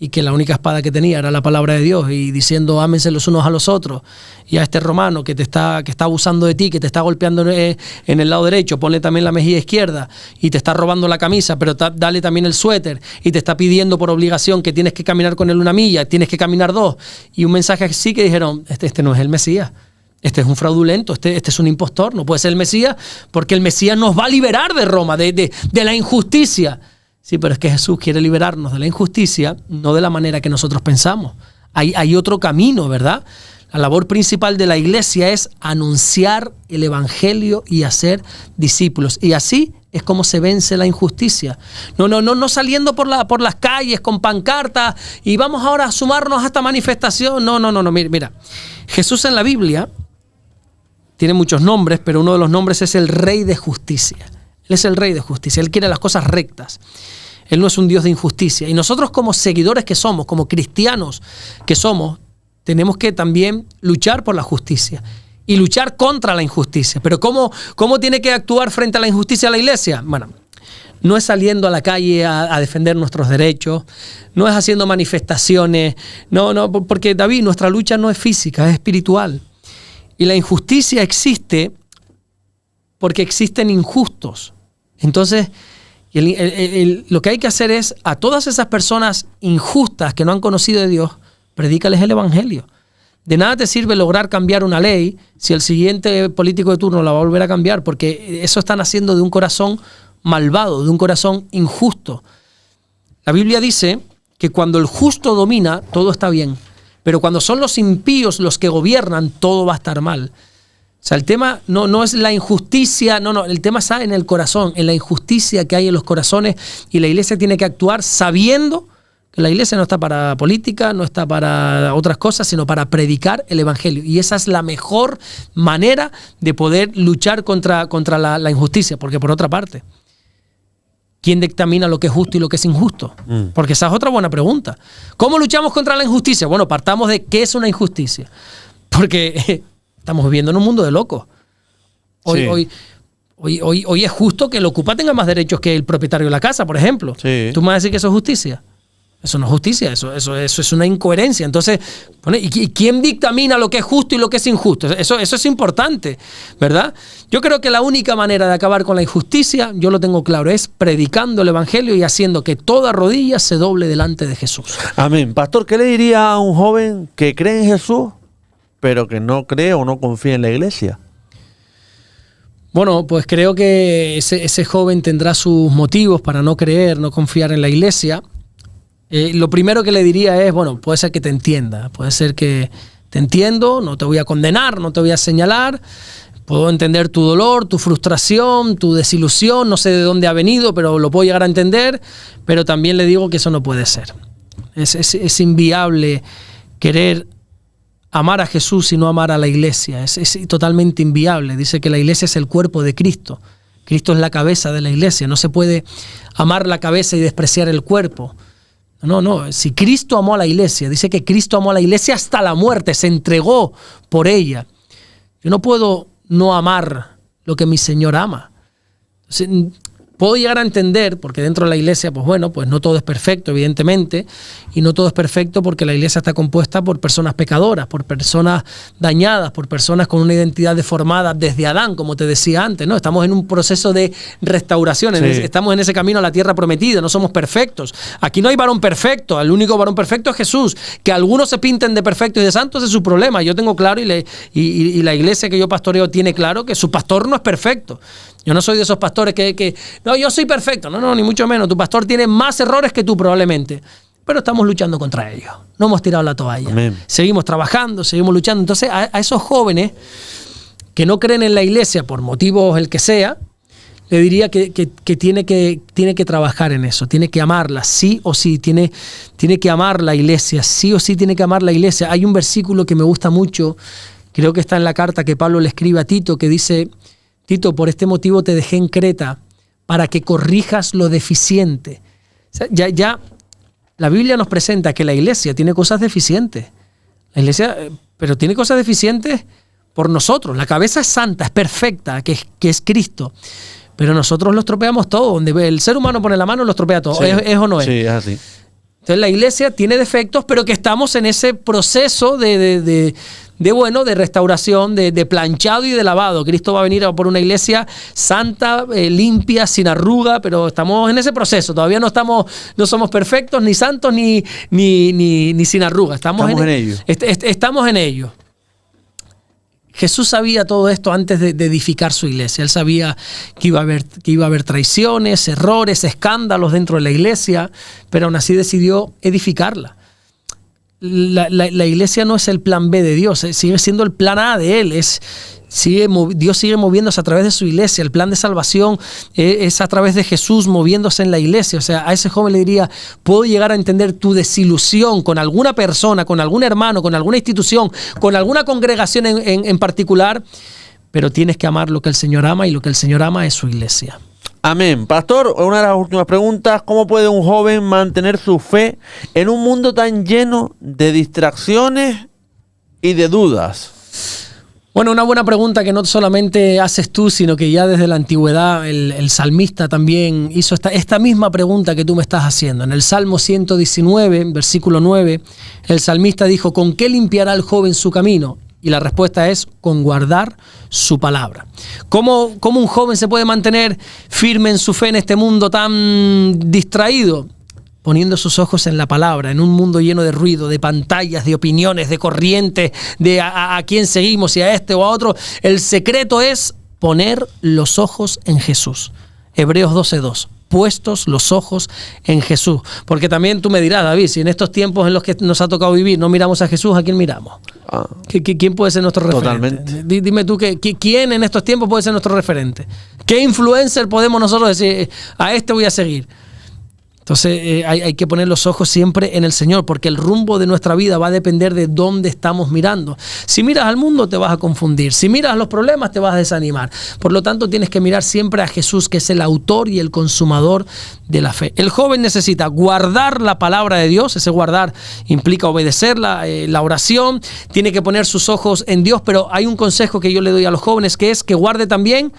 y que la única espada que tenía era la palabra de Dios, y diciendo ámense los unos a los otros, y a este romano que está abusando de ti, que te está golpeando en el lado derecho, ponle también la mejilla izquierda, y te está robando la camisa, pero dale también el suéter, y te está pidiendo por obligación que tienes que caminar con él 1 milla, tienes que caminar 2, y un mensaje así que dijeron, este no es el Mesías, este es un fraudulento, este es un impostor, no puede ser el Mesías, porque el Mesías nos va a liberar de Roma, de la injusticia. Sí, pero es que Jesús quiere liberarnos de la injusticia, no de la manera que nosotros pensamos. Hay otro camino, ¿verdad? La labor principal de la iglesia es anunciar el evangelio y hacer discípulos. Y así es como se vence la injusticia. No saliendo por las calles con pancartas y vamos ahora a sumarnos a esta manifestación. No. Mira, Jesús en la Biblia tiene muchos nombres, pero uno de los nombres es el Rey de Justicia. Él es el Rey de justicia. Él quiere las cosas rectas. Él no es un Dios de injusticia. Y nosotros como seguidores que somos, como cristianos que somos, tenemos que también luchar por la justicia y luchar contra la injusticia. Pero ¿cómo tiene que actuar frente a la injusticia la iglesia? Bueno, no es saliendo a la calle a defender nuestros derechos, no es haciendo manifestaciones, no, porque David, nuestra lucha no es física, es espiritual. Y la injusticia existe porque existen injustos. Entonces, lo que hay que hacer es a todas esas personas injustas que no han conocido de Dios, predícales el evangelio. De nada te sirve lograr cambiar una ley si el siguiente político de turno la va a volver a cambiar, porque eso está naciendo de un corazón malvado, de un corazón injusto. La Biblia dice que cuando el justo domina, todo está bien, pero cuando son los impíos los que gobiernan, todo va a estar mal. O sea, el tema no es la injusticia, no, el tema está en el corazón, en la injusticia que hay en los corazones, y la iglesia tiene que actuar sabiendo que la iglesia no está para política, no está para otras cosas, sino para predicar el evangelio. Y esa es la mejor manera de poder luchar contra la injusticia, porque por otra parte, ¿quién dictamina lo que es justo y lo que es injusto? Porque esa es otra buena pregunta. ¿Cómo luchamos contra la injusticia? Bueno, partamos de qué es una injusticia. Porque estamos viviendo en un mundo de locos. Hoy es justo que el ocupa tenga más derechos que el propietario de la casa, por ejemplo. Sí. ¿Tú me vas a decir que eso es justicia? Eso no es justicia, eso es una incoherencia. Entonces, ¿y quién dictamina lo que es justo y lo que es injusto? Eso es importante, ¿verdad? Yo creo que la única manera de acabar con la injusticia, yo lo tengo claro, es predicando el evangelio y haciendo que toda rodilla se doble delante de Jesús.
Amén. Pastor, ¿qué le diría a un joven que cree en Jesús, pero que no cree o no confía en la iglesia?
Bueno, pues creo que ese joven tendrá sus motivos para no creer, no confiar en la iglesia. Lo primero que le diría es, bueno, puede ser que te entienda, puede ser que te entiendo, no te voy a condenar, no te voy a señalar, puedo entender tu dolor, tu frustración, tu desilusión, no sé de dónde ha venido, pero lo puedo llegar a entender, pero también le digo que eso no puede ser. Es inviable querer amar a Jesús y no amar a la iglesia, es totalmente inviable. Dice que la iglesia es el cuerpo de Cristo, Cristo es la cabeza de la iglesia, no se puede amar la cabeza y despreciar el cuerpo. No, si Cristo amó a la iglesia, dice que Cristo amó a la iglesia hasta la muerte, se entregó por ella. Yo no puedo no amar lo que mi Señor ama. Entonces, puedo llegar a entender, porque dentro de la iglesia, pues bueno, pues no todo es perfecto, evidentemente, y no todo es perfecto porque la iglesia está compuesta por personas pecadoras, por personas dañadas, por personas con una identidad deformada desde Adán, como te decía antes, ¿no? Estamos en un proceso de restauración, sí. Estamos en ese camino a la tierra prometida, no somos perfectos. Aquí no hay varón perfecto, el único varón perfecto es Jesús. Que algunos se pinten de perfectos y de santos es su problema. Yo tengo claro, y la iglesia que yo pastoreo tiene claro que su pastor no es perfecto. Yo no soy de esos pastores que no, yo soy perfecto. No, ni mucho menos. Tu pastor tiene más errores que tú probablemente. Pero estamos luchando contra ellos. No hemos tirado la toalla. Amén. Seguimos trabajando, seguimos luchando. Entonces, a esos jóvenes que no creen en la iglesia por motivos el que sea, le diría que tiene que trabajar en eso. Tiene que amarla, sí o sí. Tiene que amar la iglesia, sí o sí tiene que amar la iglesia. Hay un versículo que me gusta mucho, creo que está en la carta que Pablo le escribe a Tito, que dice: Tito, por este motivo te dejé en Creta, para que corrijas lo deficiente. O sea, ya la Biblia nos presenta que la iglesia tiene cosas deficientes. La iglesia, pero tiene cosas deficientes por nosotros. La cabeza es santa, es perfecta, que es Cristo. Pero nosotros lo estropeamos todo. Donde el ser humano pone la mano, lo estropea todo. Sí. ¿Es o no es?
Sí, es así.
Entonces la iglesia tiene defectos, pero que estamos en ese proceso de restauración, de planchado y de lavado. Cristo va a venir a por una iglesia santa, limpia, sin arruga, pero estamos en ese proceso. Todavía no somos perfectos, ni santos, ni sin arruga. Estamos en ello. Estamos en ello. Jesús sabía todo esto antes de edificar su iglesia. Él sabía que iba a haber traiciones, errores, escándalos dentro de la iglesia, pero aún así decidió edificarla. La iglesia no es el plan B de Dios, sigue siendo el plan A de Él. Dios sigue moviéndose a través de su iglesia. El plan de salvación es a través de Jesús moviéndose en la iglesia. O sea, a ese joven le diría: puedo llegar a entender tu desilusión con alguna persona, con algún hermano, con alguna institución, con alguna congregación en particular, pero tienes que amar lo que el Señor ama, y lo que el Señor ama es su iglesia.
Amén. Pastor, una de las últimas preguntas, ¿cómo puede un joven mantener su fe en un mundo tan lleno de distracciones y de dudas?
Bueno, una buena pregunta que no solamente haces tú, sino que ya desde la antigüedad el salmista también hizo esta misma pregunta que tú me estás haciendo. En el Salmo 119, versículo 9, el salmista dijo, ¿con qué limpiará el joven su camino? Y la respuesta es con guardar su palabra. ¿Cómo un joven se puede mantener firme en su fe en este mundo tan distraído? Poniendo sus ojos en la palabra, en un mundo lleno de ruido, de pantallas, de opiniones, de corrientes, de a quién seguimos, si a este o a otro. El secreto es poner los ojos en Jesús. Hebreos 12:2. Puestos los ojos en Jesús. Porque también tú me dirás, David, si en estos tiempos en los que nos ha tocado vivir no miramos a Jesús, ¿a quién miramos? ¿Quién puede ser nuestro referente?
Totalmente.
Dime tú, ¿quién en estos tiempos puede ser nuestro referente? ¿Qué influencer podemos nosotros decir, a este voy a seguir? Entonces hay que poner los ojos siempre en el Señor, porque el rumbo de nuestra vida va a depender de dónde estamos mirando. Si miras al mundo te vas a confundir, si miras los problemas te vas a desanimar. Por lo tanto tienes que mirar siempre a Jesús, que es el autor y el consumador de la fe. El joven necesita guardar la palabra de Dios, ese guardar implica obedecerla, la oración, tiene que poner sus ojos en Dios, pero hay un consejo que yo le doy a los jóvenes, que es que guarde también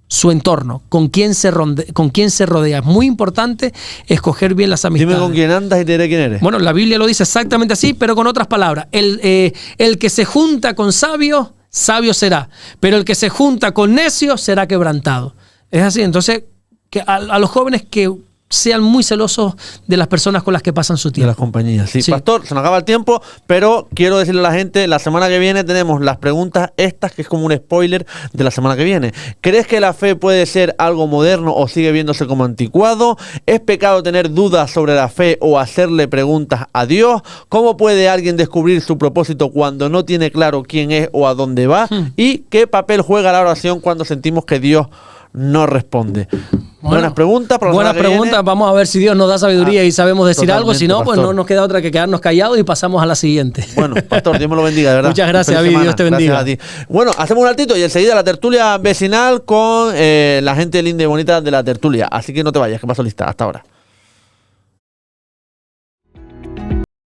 su entorno, con quién se rodea. Es muy importante escoger bien las amistades.
Dime con quién andas y te diré quién eres.
Bueno, la Biblia lo dice exactamente así, pero con otras palabras. El que se junta con sabios, sabio será, pero el que se junta con necios será quebrantado. Es así, entonces que a los jóvenes que sean muy celosos de las personas con las que pasan su tiempo.
De las compañías. Sí. Pastor, se nos acaba el tiempo, pero quiero decirle a la gente, la semana que viene tenemos las preguntas estas, que es como un spoiler de la semana que viene. ¿Crees que la fe puede ser algo moderno o sigue viéndose como anticuado? ¿Es pecado tener dudas sobre la fe o hacerle preguntas a Dios? ¿Cómo puede alguien descubrir su propósito cuando no tiene claro quién es o a dónde va? ¿Y qué papel juega la oración cuando sentimos que Dios no responde? Buenas preguntas.
Buenas preguntas. Vamos a ver si Dios nos da sabiduría y sabemos decir algo. Si no, pues no nos queda otra que quedarnos callados y pasamos a la siguiente.
Bueno, Pastor, Dios me lo bendiga, de verdad.
Muchas gracias, David. Dios te bendiga.
Gracias a ti. Bueno, hacemos un altito y enseguida la tertulia vecinal con la gente linda y bonita de la tertulia. Así que no te vayas, que paso lista. Hasta ahora.